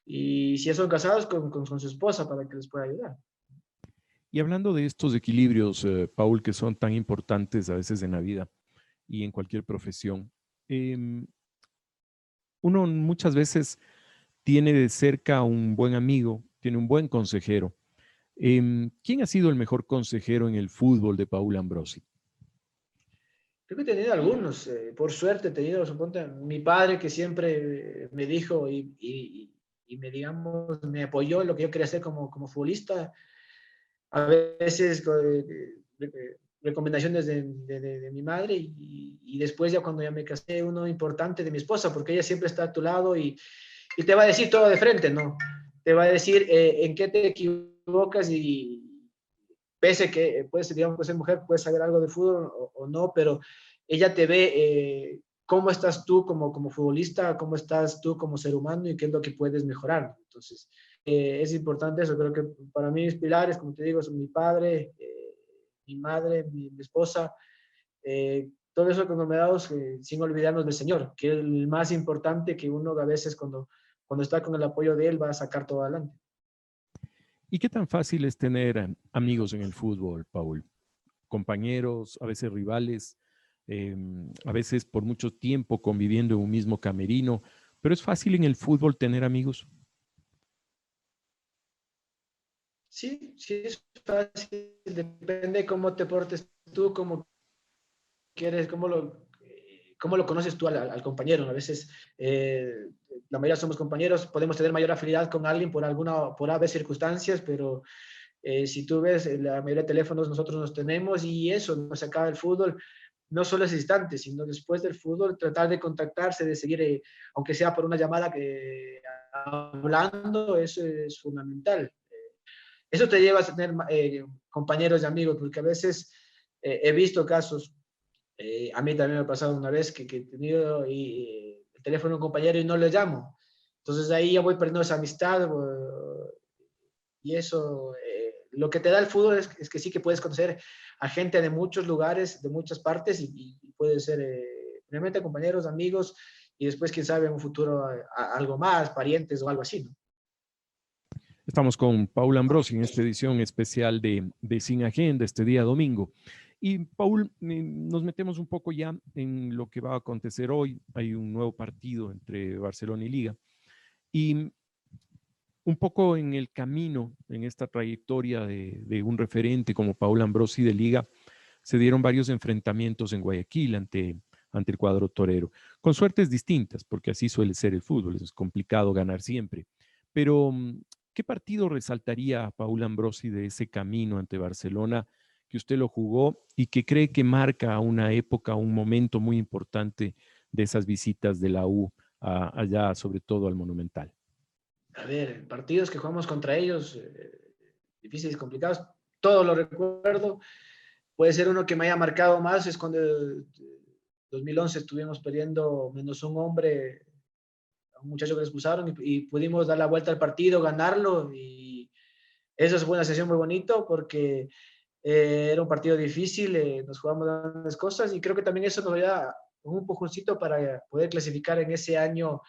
y si son casados, con su esposa para que les pueda ayudar. Y hablando de estos equilibrios, Paul, que son tan importantes a veces en la vida y en cualquier profesión, uno muchas veces tiene de cerca a un buen amigo, tiene un buen consejero. ¿Quién ha sido el mejor consejero en el fútbol de Paul Ambrosi? Creo que he tenido algunos, por suerte he tenido, suponte, mi padre que siempre me dijo y digamos, me apoyó en lo que yo quería hacer como futbolista. A veces recomendaciones de mi madre y después ya cuando ya me casé, uno importante de mi esposa, porque ella siempre está a tu lado y te va a decir todo de frente, ¿no? Te va a decir en qué te equivocas y pese que puedes, digamos, puedes ser mujer, puedes saber algo de fútbol o no, pero ella te ve cómo estás tú como futbolista, cómo estás tú como ser humano y qué es lo que puedes mejorar. Entonces, es importante eso. Creo que para mí mis pilares, como te digo, son mi padre, mi madre, mi esposa, todo eso que nos me dado sin olvidarnos del Señor, que es el más importante, que uno a veces cuando está con el apoyo de Él va a sacar todo adelante. ¿Y qué tan fácil es tener amigos en el fútbol, Paul? Compañeros, a veces rivales, a veces por mucho tiempo conviviendo en un mismo camerino, pero ¿es fácil en el fútbol tener amigos? Sí, es fácil, depende de cómo te portes tú, cómo quieres, cómo lo conoces tú al compañero. A veces la mayoría somos compañeros, podemos tener mayor afinidad con alguien por A veces circunstancias, pero si tú ves, la mayoría de teléfonos nosotros nos tenemos y eso nos acaba el fútbol. No solo ese instante, sino después del fútbol, tratar de contactarse, de seguir, aunque sea por una llamada hablando, eso es fundamental. Eso te lleva a tener compañeros y amigos, porque a veces he visto casos, a mí también me ha pasado una vez que he tenido el teléfono de un compañero y no le llamo. Entonces ahí ya voy perdiendo esa amistad y eso, lo que te da el fútbol es que sí que puedes conocer a gente de muchos lugares, de muchas partes y puede ser primeramente compañeros, amigos y después, quién sabe, en un futuro algo más, parientes o algo así, ¿no? Estamos con Paul Ambrosi en esta edición especial de Sin Agenda, este día domingo. Y Paul, nos metemos un poco ya en lo que va a acontecer hoy. Hay un nuevo partido entre Barcelona y Liga. Y un poco en el camino, en esta trayectoria de un referente como Paul Ambrosi de Liga, se dieron varios enfrentamientos en Guayaquil ante ante el cuadro torero. Con suertes distintas, porque así suele ser el fútbol, es complicado ganar siempre. Pero, ¿qué partido resaltaría a Paul Ambrosi de ese camino ante Barcelona que usted lo jugó y que cree que marca una época, un momento muy importante de esas visitas de la U allá, sobre todo al Monumental? A ver, partidos que jugamos contra ellos, difíciles, complicados, todo lo recuerdo. Puede ser uno que me haya marcado más, es cuando en 2011 estuvimos perdiendo menos un hombre, a un muchacho que le expulsaron y pudimos dar la vuelta al partido, ganarlo, y eso fue una sesión muy bonito porque era un partido difícil, nos jugamos grandes cosas y creo que también eso nos da un empujoncito para poder clasificar en ese año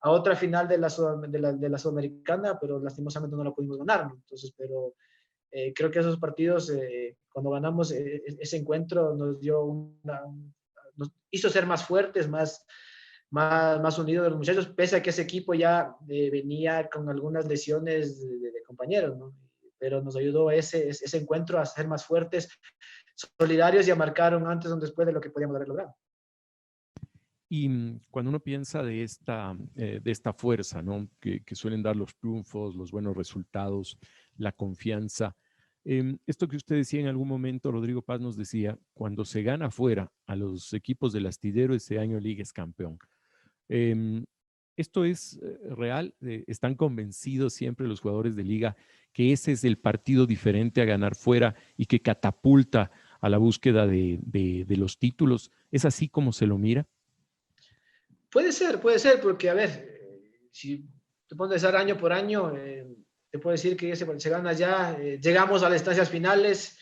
a otra final de la Sudamericana, pero lastimosamente no la pudimos ganar, ¿no? Entonces, pero creo que esos partidos, cuando ganamos ese encuentro, nos hizo ser más fuertes, más unidos de los muchachos, pese a que ese equipo ya venía con algunas lesiones de compañeros, ¿no? Pero nos ayudó ese encuentro a ser más fuertes, solidarios y a marcar un antes o un después de lo que podíamos haber logrado. Y cuando uno piensa de esta fuerza, ¿no? Que suelen dar los triunfos, los buenos resultados, la confianza, esto que usted decía en algún momento, Rodrigo Paz nos decía, cuando se gana fuera a los equipos del astillero, ese año Liga es campeón. ¿Esto es real? ¿Están convencidos siempre los jugadores de Liga que ese es el partido diferente a ganar fuera y que catapulta a la búsqueda de los títulos? ¿Es así como se lo mira? Puede ser, porque a ver, si te pones a pensar año por año, te puedo decir que se gana ya, llegamos a las instancias finales,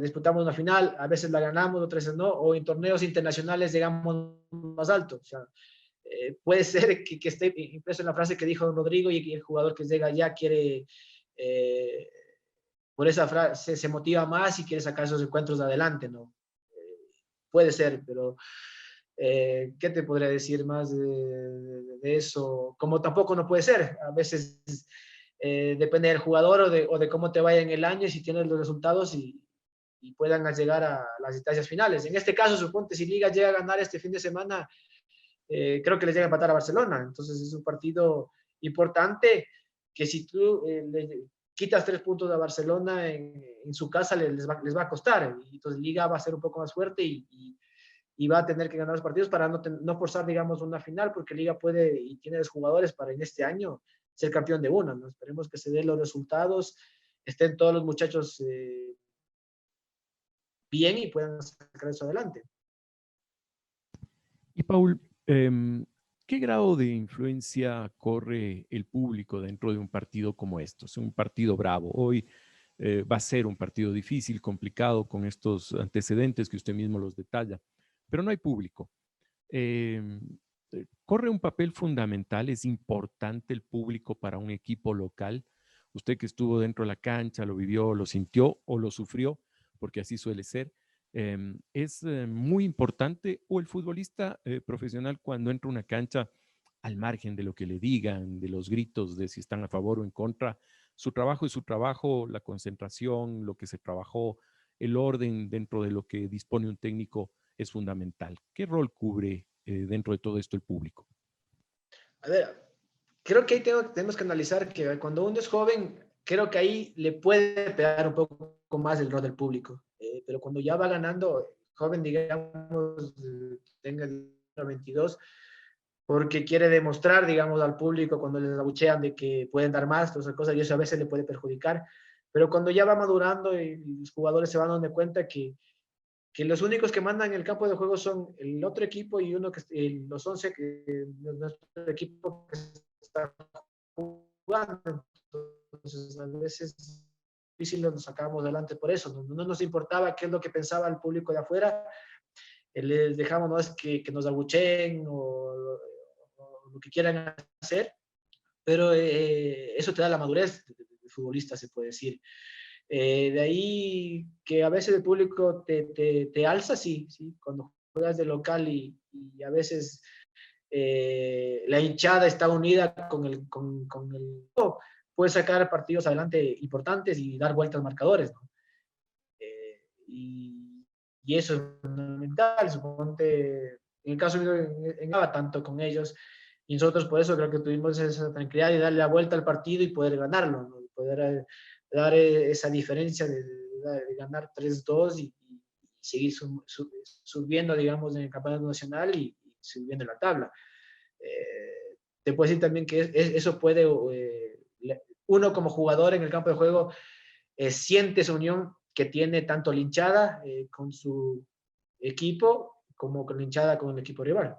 disputamos una final, a veces la ganamos, otras veces no, o en torneos internacionales llegamos más alto. O sea, puede ser que esté impreso en la frase que dijo Rodrigo y el jugador que llega allá quiere, por esa frase se motiva más y quiere sacar esos encuentros adelante, ¿no? Puede ser, pero ¿qué te podría decir más de eso? Como tampoco no puede ser, a veces depende del jugador o de cómo te vaya en el año, si tienes los resultados y puedan llegar a las instancias finales. En este caso, suponte, si Liga llega a ganar este fin de semana, creo que les llega a empatar a Barcelona. Entonces es un partido importante que si tú le quitas 3 puntos a Barcelona en su casa, les va a costar. Y entonces Liga va a ser un poco más fuerte y va a tener que ganar los partidos para no forzar, digamos, una final, porque Liga puede y tiene los jugadores para en este año ser campeón de una, ¿no? Esperemos que se den los resultados, estén todos los muchachos bien y puedan sacar eso adelante. Y Paul, ¿qué grado de influencia corre el público dentro de un partido como estos? Un partido bravo. Hoy va a ser un partido difícil, complicado, con estos antecedentes que usted mismo los detalla, pero no hay público. Corre un papel fundamental, es importante el público para un equipo local. Usted que estuvo dentro de la cancha, lo vivió, lo sintió o lo sufrió, porque así suele ser. Es muy importante, o el futbolista profesional cuando entra a una cancha, al margen de lo que le digan, de los gritos de si están a favor o en contra, su trabajo es su trabajo, la concentración, lo que se trabajó, el orden dentro de lo que dispone un técnico es fundamental. ¿Qué rol cubre dentro de todo esto el público? A ver, creo que ahí tenemos que analizar que cuando uno es joven, creo que ahí le puede pegar un poco más el rol del público. Pero cuando ya va ganando, joven, digamos, tenga 22, porque quiere demostrar, digamos, al público cuando les abuchean de que pueden dar más, todas esas cosas, y eso a veces le puede perjudicar. Pero cuando ya va madurando y los jugadores se van dando cuenta que los únicos que mandan en el campo de juego son el otro equipo y los 11 que nuestro equipo que está jugando. Entonces, a veces difícil nos sacamos adelante por eso. No nos importaba qué es lo que pensaba el público de afuera. Les dejamos, no es que nos abucheen o lo que quieran hacer, pero eso te da la madurez de futbolista, se puede decir. De ahí que a veces el público te alza, sí, cuando juegas de local y a veces la hinchada está unida con el puede sacar partidos adelante importantes y dar vueltas marcadores, ¿no? Y y eso es fundamental. Suponte, en el caso mío, tanto con ellos, y nosotros por eso creo que tuvimos esa tranquilidad de darle la vuelta al partido y poder ganarlo, ¿no? Poder dar esa diferencia de ganar 3-2 y seguir subiendo, digamos, en el campeonato nacional y subiendo la tabla. Te puedo decir también que eso puede, uno como jugador en el campo de juego, siente esa unión que tiene tanto la hinchada con su equipo como con la hinchada con el equipo rival.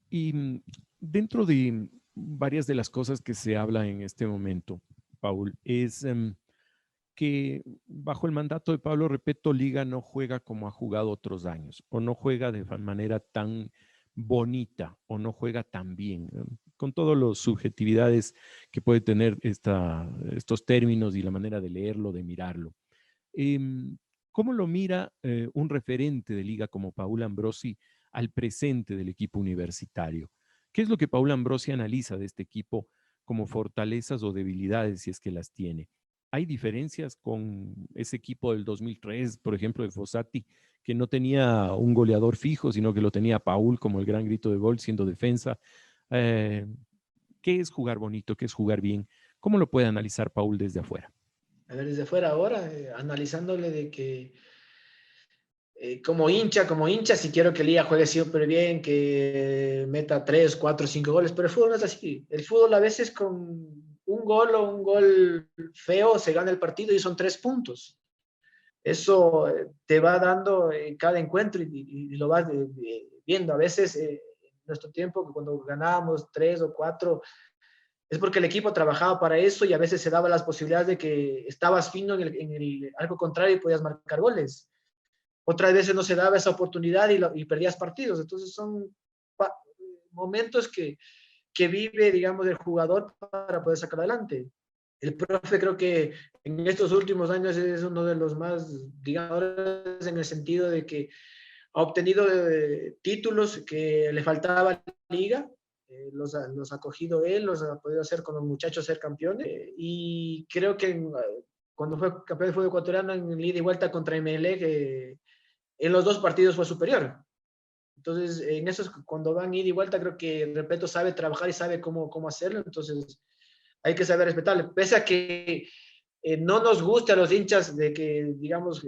Y dentro de varias de las cosas que se habla en este momento, Paul, es que bajo el mandato de Pablo Repeto, Liga no juega como ha jugado otros años, o no juega de manera tan bonita, o no juega tan bien, con todas las subjetividades que puede tener estos términos y la manera de leerlo, de mirarlo. ¿Cómo lo mira un referente de Liga como Paul Ambrosi al presente del equipo universitario? ¿Qué es lo que Paul Ambrosi analiza de este equipo como fortalezas o debilidades, si es que las tiene? ¿Hay diferencias con ese equipo del 2003, por ejemplo, de Fossati, que no tenía un goleador fijo, sino que lo tenía Paul como el gran grito de gol, siendo defensa? ¿Qué es jugar bonito? ¿Qué es jugar bien? ¿Cómo lo puede analizar Paul desde afuera? A ver, desde afuera ahora, analizándole de que como hincha, si quiero que Liga juegue siempre bien, que meta 3, 4, 5 goles, pero el fútbol no es así. El fútbol a veces con un gol o un gol feo se gana el partido y son 3 puntos. Eso te va dando cada encuentro y lo vas viendo. A veces en nuestro tiempo, cuando ganábamos 3 o 4, es porque el equipo trabajaba para eso y a veces se daba las posibilidades de que estabas fino en el arco contrario y podías marcar goles. Otras veces no se daba esa oportunidad y perdías partidos. Entonces son momentos que vive, digamos, el jugador para poder sacar adelante. El profe creo que en estos últimos años es uno de los más, digamos, en el sentido de que ha obtenido títulos que le faltaba a la liga, los ha cogido él, los ha podido hacer con los muchachos ser campeones, y creo que cuando fue campeón de fútbol ecuatoriano en ida y vuelta contra Emelec, en los 2 partidos fue superior. Entonces, en esos, cuando van ida y vuelta, creo que Repeto sabe trabajar y sabe cómo hacerlo. Entonces, hay que saber respetarle. Pese a que no nos guste a los hinchas de que, digamos,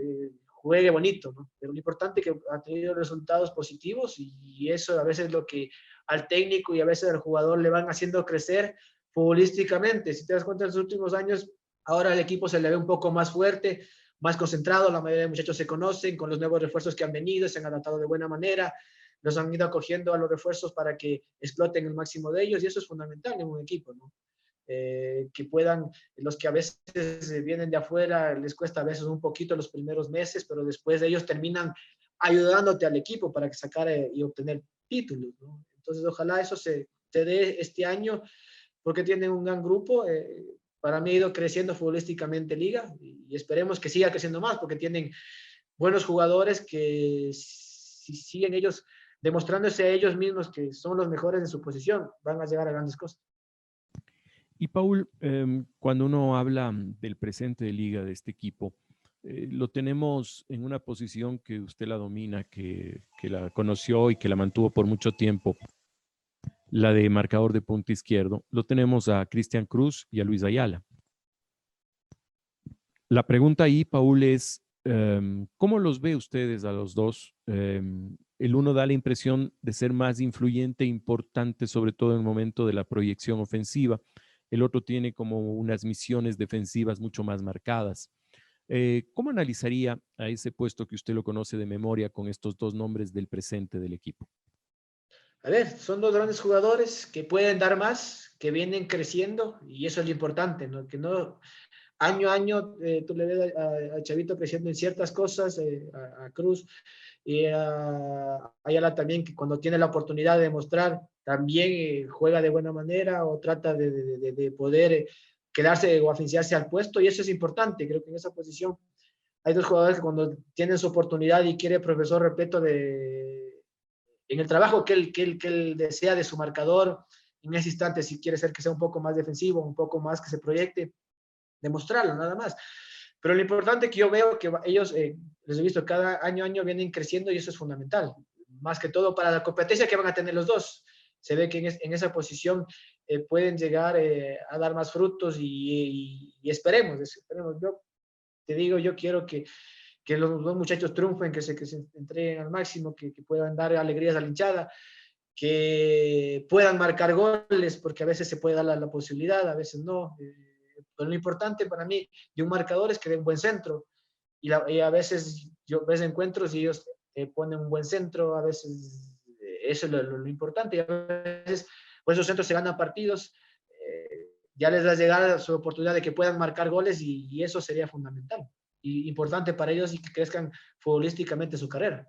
juegue bonito, ¿no? Pero lo importante es que ha tenido resultados positivos y eso a veces es lo que al técnico y a veces al jugador le van haciendo crecer futbolísticamente. Si te das cuenta, en los últimos años, ahora el equipo se le ve un poco más fuerte, más concentrado, la mayoría de muchachos se conocen, con los nuevos refuerzos que han venido, se han adaptado de buena manera, los han ido acogiendo a los refuerzos para que exploten el máximo de ellos, y eso es fundamental en un equipo, ¿no? Que puedan, los que a veces vienen de afuera, les cuesta a veces un poquito los primeros meses, pero después ellos terminan ayudándote al equipo para sacar y obtener títulos, ¿no? Entonces, ojalá eso se dé este año, porque tienen un gran grupo. Para mí ha ido creciendo futbolísticamente Liga y esperemos que siga creciendo más, porque tienen buenos jugadores que si siguen ellos demostrándose a ellos mismos que son los mejores en su posición, van a llegar a grandes cosas. Y Paul, cuando uno habla del presente de Liga, de este equipo, lo tenemos en una posición que usted la domina, que la conoció y que la mantuvo por mucho tiempo, la de marcador de punta izquierdo. Lo tenemos a Cristian Cruz y a Luis Ayala. La pregunta ahí, Paul, es ¿cómo los ve ustedes a los dos? El uno da la impresión de ser más influyente e importante, sobre todo en el momento de la proyección ofensiva. El otro tiene como unas misiones defensivas mucho más marcadas. ¿Cómo analizaría a ese puesto que usted lo conoce de memoria con estos 2 nombres del presente del equipo? A ver, son 2 grandes jugadores que pueden dar más, que vienen creciendo, y eso es lo importante, ¿no? Que no año a año tú le ves a Chavito creciendo en ciertas cosas, a Cruz y a Ayala también, que cuando tiene la oportunidad de demostrar, también juega de buena manera o trata de poder quedarse o afianzarse al puesto, y eso es importante. Creo que en esa posición hay 2 jugadores que cuando tienen su oportunidad y quiere el profesor Repeto en el trabajo que él desea de su marcador, en ese instante, si quiere ser que sea un poco más defensivo, un poco más que se proyecte, demostrarlo, nada más. Pero lo importante que yo veo que ellos, les he visto cada año a año vienen creciendo y eso es fundamental. Más que todo para la competencia que van a tener los dos. Se ve que en esa posición pueden llegar a dar más frutos y esperemos, esperemos. Yo te digo, yo quiero que los dos muchachos triunfen, que se entreguen al máximo, que puedan dar alegrías a la hinchada, que puedan marcar goles, porque a veces se puede dar la posibilidad, a veces no. Pero lo importante para mí de un marcador es que dé un buen centro. Y a veces yo ves encuentros y ellos ponen un buen centro, a veces eso es lo importante. Y a veces pues esos centros se ganan partidos, ya les da llegar su oportunidad de que puedan marcar goles y eso sería fundamental y importante para ellos y que crezcan futbolísticamente su carrera.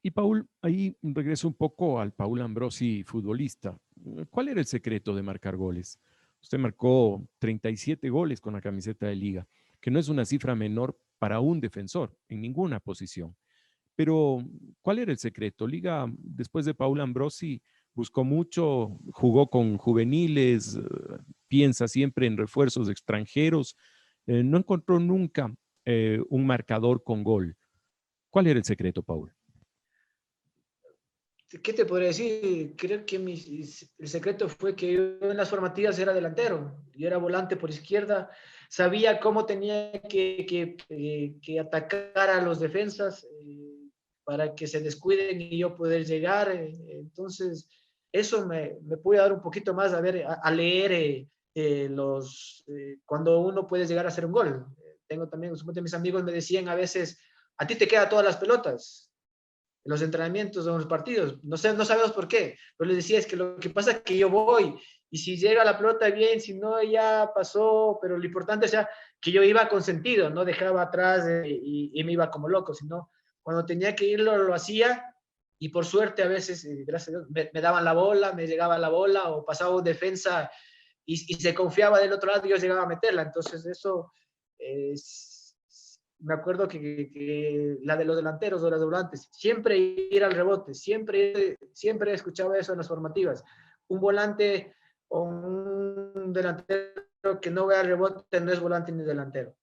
Y Paul, ahí regreso un poco al Paul Ambrosi futbolista. ¿Cuál era el secreto de marcar goles? Usted marcó 37 goles con la camiseta de Liga, que no es una cifra menor para un defensor en ninguna posición. Pero, ¿cuál era el secreto? Liga, después de Paul Ambrosi, buscó mucho, jugó con juveniles, piensa siempre en refuerzos extranjeros, no encontró nunca un marcador con gol. ¿Cuál era el secreto, Paul? ¿Qué te podría decir? Creo que el secreto fue que yo en las formativas era delantero, yo era volante por izquierda, sabía cómo tenía que atacar a los defensas para que se descuiden y yo poder llegar. Entonces, eso me puede dar un poquito más a leer cuando uno puede llegar a hacer un gol. Tengo también, mis amigos me decían a veces, a ti te quedan todas las pelotas en los entrenamientos o en los partidos. No sé, no sabemos por qué, pero les decía, es que lo que pasa es que yo voy, y si llega la pelota bien, si no, ya pasó, pero lo importante es que yo iba con sentido, no dejaba atrás y me iba como loco, sino cuando tenía que ir lo hacía, y por suerte a veces, gracias a Dios, me daban la bola, me llegaba la bola, o pasaba un defensa y se confiaba del otro lado y yo llegaba a meterla. Entonces eso me acuerdo que la de los delanteros o los volantes, siempre ir al rebote, siempre escuchaba eso en las formativas. Un volante o un delantero que no vea el rebote no es volante ni delantero.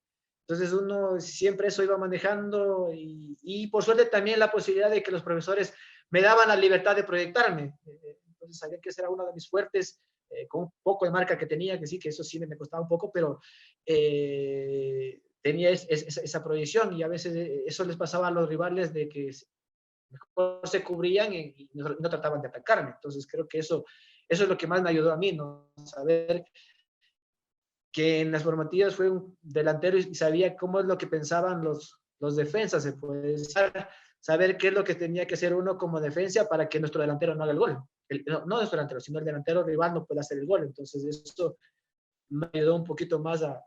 Entonces uno siempre eso iba manejando y por suerte también la posibilidad de que los profesores me daban la libertad de proyectarme. Entonces sabía que ese era uno de mis fuertes, con un poco de marca que tenía, que sí, que eso sí me costaba un poco, pero tenía esa proyección y a veces eso les pasaba a los rivales de que mejor se cubrían y no trataban de atacarme. Entonces creo que eso es lo que más me ayudó a mí, ¿no? Saber que en las formativas fue un delantero y sabía cómo es lo que pensaban los defensas, se puede decir, saber qué es lo que tenía que hacer uno como defensa para que nuestro delantero no haga el gol. No nuestro delantero, sino el delantero rival no puede hacer el gol. Entonces eso me ayudó un poquito más a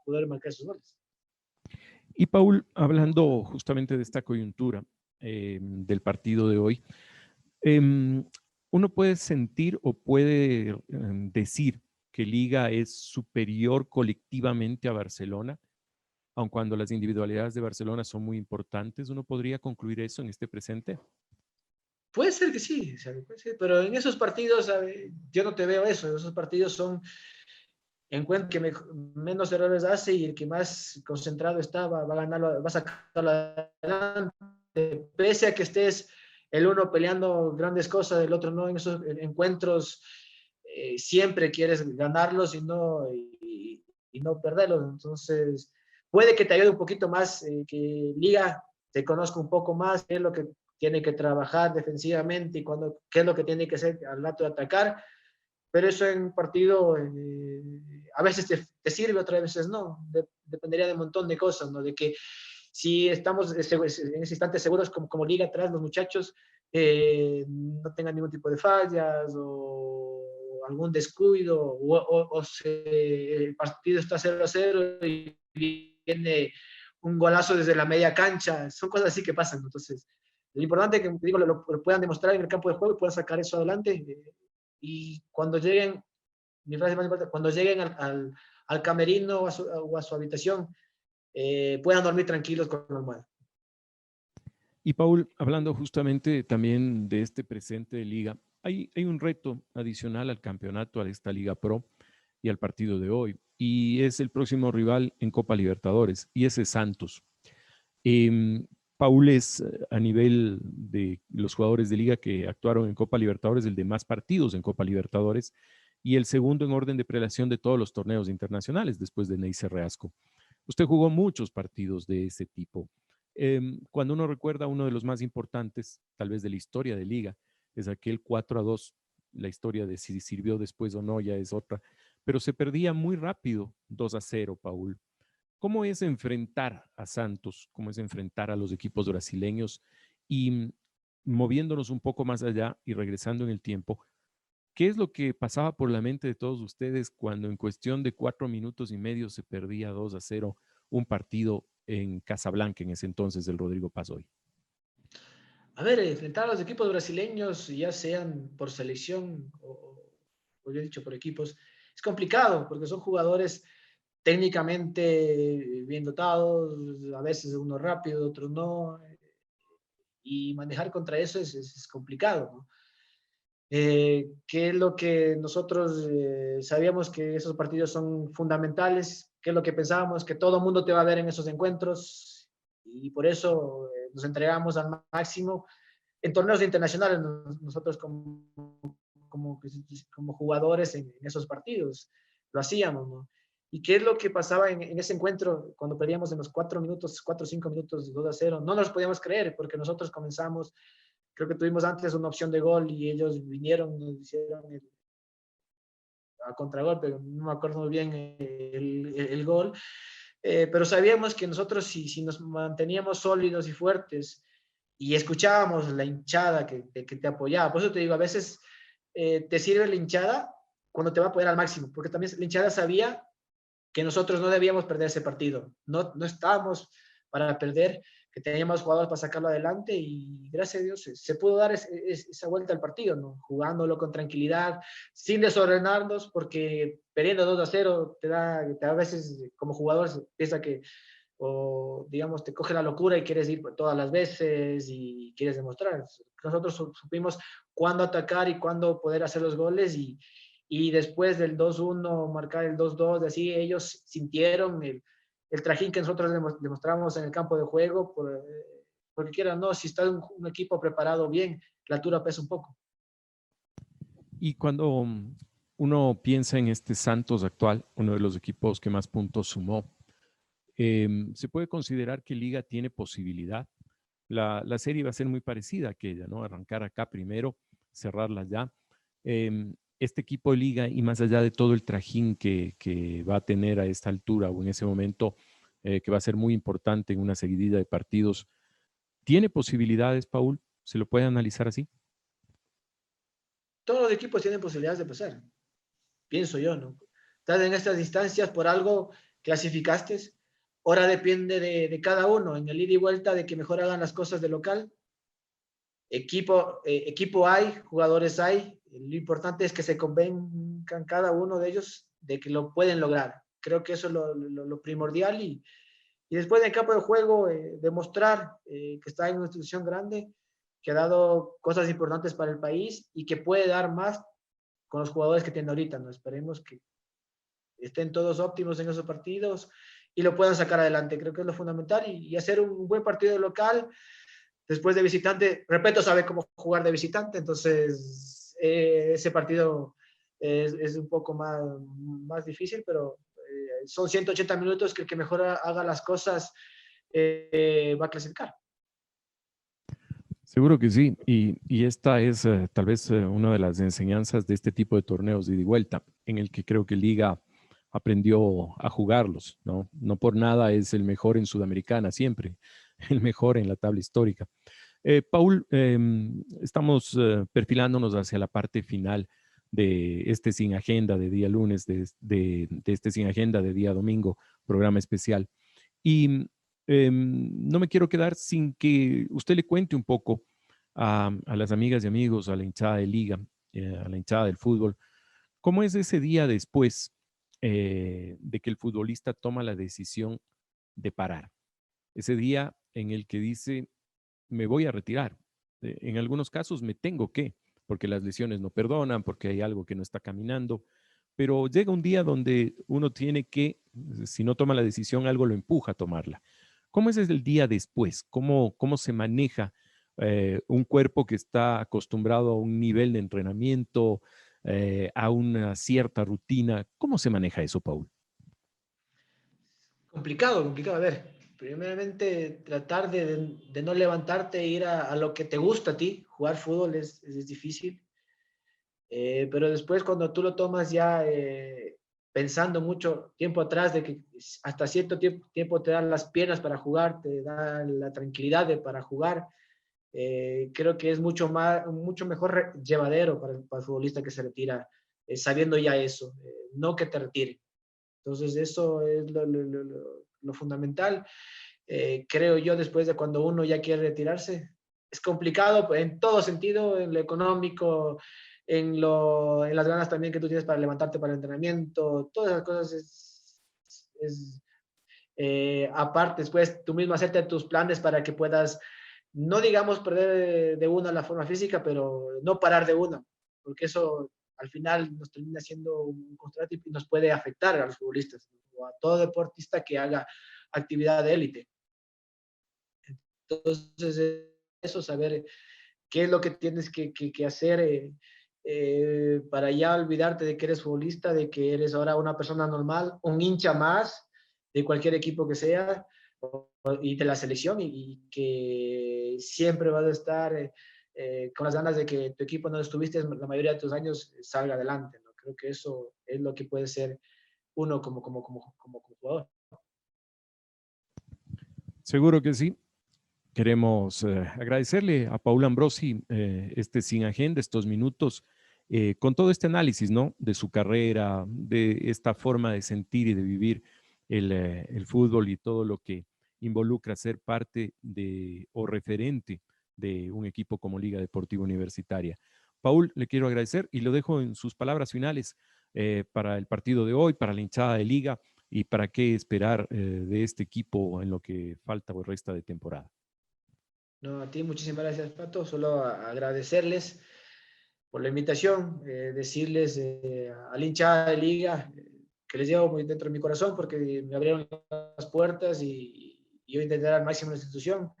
poder marcar esos goles. Y Paul, hablando justamente de esta coyuntura del partido de hoy, uno puede sentir o puede decir que Liga es superior colectivamente a Barcelona, aun cuando las individualidades de Barcelona son muy importantes. ¿Uno podría concluir eso en este presente? Puede ser que sí, puede ser, pero en esos partidos yo no te veo eso. Esos partidos son encuentro que menos errores hace y el que más concentrado está va a ganarlo, va a sacarlo adelante, pese a que estés el uno peleando grandes cosas, el otro no. En esos encuentros siempre quieres ganarlos y no perderlos. Entonces puede que te ayude un poquito más, que Liga te conozca un poco más, qué es lo que tiene que trabajar defensivamente y qué es lo que tiene que hacer al rato de atacar. Pero eso en un partido a veces te sirve, otras veces no. Dependería de un montón de cosas, ¿no? De que si estamos en ese instante seguros como Liga atrás, los muchachos no tengan ningún tipo de fallas o algún descuido o el partido está 0-0 y viene un golazo desde la media cancha. Son cosas así que pasan. Entonces, lo importante es que lo puedan demostrar en el campo de juego y puedan sacar eso adelante. Y cuando lleguen, mi frase más importante, cuando lleguen al camerino o a su habitación, puedan dormir tranquilos con la almohada. Y Paul, hablando justamente también de este presente de Liga, hay un reto adicional al campeonato, a esta Liga Pro y al partido de hoy. y es el próximo rival en Copa Libertadores, y ese es Santos. Em, Paul es a nivel de los jugadores de liga que actuaron en Copa Libertadores, el de más partidos en Copa Libertadores y el segundo en orden de prelación de todos los torneos internacionales después de Neisser Reasco. Usted jugó muchos partidos de ese tipo. Cuando uno recuerda uno de los más importantes, tal vez de la historia de liga, es aquel 4-2. La historia de si sirvió después o no ya es otra, pero se perdía muy rápido 2-0, Paul. ¿Cómo es enfrentar a Santos? ¿Cómo es enfrentar a los equipos brasileños? Y moviéndonos un poco más allá y regresando en el tiempo, ¿qué es lo que pasaba por la mente de todos ustedes cuando en cuestión de 4 minutos y medio se perdía 2-0 un partido en Casablanca, en ese entonces del Rodrigo Pazoy? A ver, enfrentar a los equipos brasileños, ya sean por selección o yo he dicho por equipos, es complicado porque son jugadores técnicamente bien dotados, a veces unos rápido, otros no, y manejar contra eso es complicado, ¿no? ¿Qué es lo que nosotros sabíamos que esos partidos son fundamentales? ¿Qué es lo que pensábamos? Que todo el mundo te va a ver en esos encuentros y por eso nos entregamos al máximo. En torneos internacionales, nosotros como jugadores en esos partidos lo hacíamos, ¿no? ¿Y qué es lo que pasaba en ese encuentro cuando perdíamos en los 4 minutos, 4 o 5 minutos 2-0? No nos podíamos creer porque nosotros comenzamos, creo que tuvimos antes una opción de gol y ellos vinieron, nos hicieron a contragolpe, no me acuerdo muy bien el gol, pero sabíamos que nosotros si nos manteníamos sólidos y fuertes y escuchábamos la hinchada que te apoyaba, por eso te digo, a veces te sirve la hinchada cuando te va a apoyar al máximo, porque también la hinchada sabía que nosotros no debíamos perder ese partido, no estábamos para perder, que teníamos jugadores para sacarlo adelante y gracias a Dios se pudo dar esa vuelta al partido, ¿no? Jugándolo con tranquilidad, sin desordenarnos, porque perdiendo 2-0 te da a veces como jugador piensa que, o digamos, te coge la locura y quieres ir todas las veces y quieres demostrar. Nosotros supimos cuándo atacar y cuándo poder hacer los goles y después del 2-1 marcar el 2-2, así ellos sintieron el trajín que nosotros demostramos en el campo de juego, porque quieran, no, si está un equipo preparado bien, la altura pesa un poco. Y cuando uno piensa en este Santos actual, uno de los equipos que más puntos sumó, se puede considerar que Liga tiene posibilidad. La serie va a ser muy parecida a aquella, ¿no? Arrancar acá primero, cerrarla allá. Este equipo de Liga, y más allá de todo el trajín que va a tener a esta altura o en ese momento, que va a ser muy importante en una seguidilla de partidos, ¿tiene posibilidades, Paul? ¿Se lo puede analizar así? Todos los equipos tienen posibilidades de pasar, pienso yo, ¿no? Estás en estas instancias, por algo clasificaste, ahora depende de cada uno, en el ida y vuelta, de que mejor hagan las cosas de local. Equipo hay, jugadores hay, lo importante es que se convengan cada uno de ellos de que lo pueden lograr. Creo que eso es lo primordial y después en el campo de juego demostrar que está en una institución grande, que ha dado cosas importantes para el país y que puede dar más con los jugadores que tiene ahorita, ¿no? Esperemos que estén todos óptimos en esos partidos y lo puedan sacar adelante. Creo que es lo fundamental y hacer un buen partido local. Después de visitante, Repeto sabe cómo jugar de visitante, entonces ese partido es un poco más difícil, pero son 180 minutos que el que mejor haga las cosas va a clasificar. Seguro que sí, y esta es tal vez una de las enseñanzas de este tipo de torneos de ida y vuelta, en el que creo que Liga aprendió a jugarlos, ¿no? No por nada es el mejor en Sudamericana siempre, el mejor en la tabla histórica. Paul, estamos perfilándonos hacia la parte final de este Sin Agenda de día lunes, de este Sin Agenda de día domingo, programa especial. Y no me quiero quedar sin que usted le cuente un poco a las amigas y amigos, a la hinchada de Liga, a la hinchada del fútbol, cómo es ese día después de que el futbolista toma la decisión de parar. Ese día en el que dice, me voy a retirar. En algunos casos me tengo que, porque las lesiones no perdonan, porque hay algo que no está caminando, pero llega un día donde uno tiene que, si no toma la decisión, algo lo empuja a tomarla. ¿Cómo es el día después? ¿Cómo se maneja un cuerpo que está acostumbrado a un nivel de entrenamiento, a una cierta rutina? ¿Cómo se maneja eso, Paul? Complicado, complicado. A ver, primeramente tratar de no levantarte e ir a lo que te gusta a ti. Jugar fútbol es difícil. Pero después cuando tú lo tomas ya pensando mucho tiempo atrás de que hasta cierto tiempo te dan las piernas para jugar, te da la tranquilidad para jugar, creo que es mucho mejor llevadero para el futbolista que se retira, sabiendo ya eso, no que te retire. Entonces eso es lo fundamental. Creo yo, después de cuando uno ya quiere retirarse, es complicado en todo sentido, en lo económico, en las ganas también que tú tienes para levantarte para el entrenamiento, todas esas cosas aparte, después tú mismo hacerte tus planes para que puedas, no digamos perder de una la forma física, pero no parar de una, porque eso al final nos termina siendo un constante y nos puede afectar a los futbolistas o a todo deportista que haga actividad de élite. Entonces, eso, saber qué es lo que tienes que hacer para ya olvidarte de que eres futbolista, de que eres ahora una persona normal, un hincha más de cualquier equipo que sea y de la selección, y que siempre vas a estar con las ganas de que tu equipo donde estuviste la mayoría de tus años salga adelante, ¿no? Creo que eso es lo que puede ser uno como jugador. Seguro que sí. Queremos agradecerle a Paul Ambrosi Sin Agenda, estos minutos, con todo este análisis, ¿no? De su carrera, de esta forma de sentir y de vivir el fútbol y todo lo que involucra ser parte o referente de un equipo como Liga Deportiva Universitaria. Paul, le quiero agradecer y lo dejo en sus palabras finales para el partido de hoy, para la hinchada de Liga y para qué esperar de este equipo en lo que falta o resta de temporada. No, a ti muchísimas gracias, Pato. Solo agradecerles por la invitación, decirles a la hinchada de Liga que les llevo muy dentro de mi corazón porque me abrieron las puertas y yo intenté dar al máximo la institución.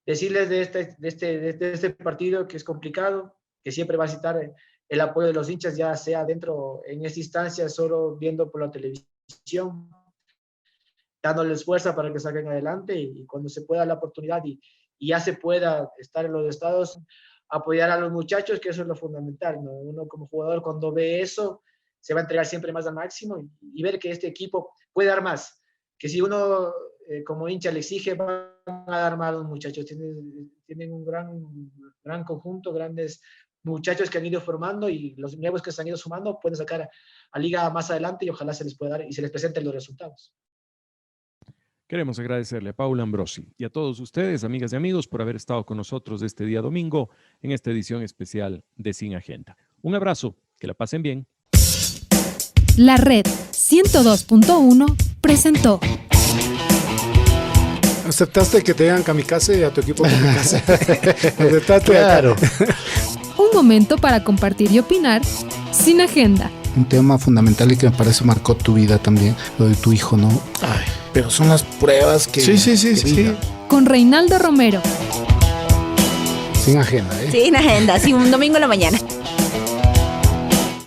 Decirles de este partido que es complicado, que siempre va a necesitar el apoyo de los hinchas, ya sea dentro, en esta instancia, solo viendo por la televisión, dándoles fuerza para que salgan adelante y cuando se pueda la oportunidad y ya se pueda estar en los estados, apoyar a los muchachos, que eso es lo fundamental, ¿no? Uno como jugador cuando ve eso, se va a entregar siempre más al máximo y ver que este equipo puede dar más, que si uno como hincha le exige, van a dar más los muchachos, tienen un gran conjunto, grandes muchachos que han ido formando y los nuevos que se han ido sumando pueden sacar a Liga más adelante y ojalá se les pueda dar y se les presenten los resultados. Queremos agradecerle a Paul Ambrosi y a todos ustedes, amigas y amigos, por haber estado con nosotros este día domingo en esta edición especial de Sin Agenda. Un abrazo, que la pasen bien. La Red 102.1 presentó. ¿Aceptaste que te digan kamikaze a tu equipo kamikaze? ¿Aceptaste? Claro. Un momento para compartir y opinar sin agenda. Un tema fundamental y que me parece marcó tu vida también, lo de tu hijo, ¿no? Ay, pero son las pruebas que... Sí. Con Reinaldo Romero. Sin agenda, ¿eh? Sin agenda, sí, un domingo en la mañana.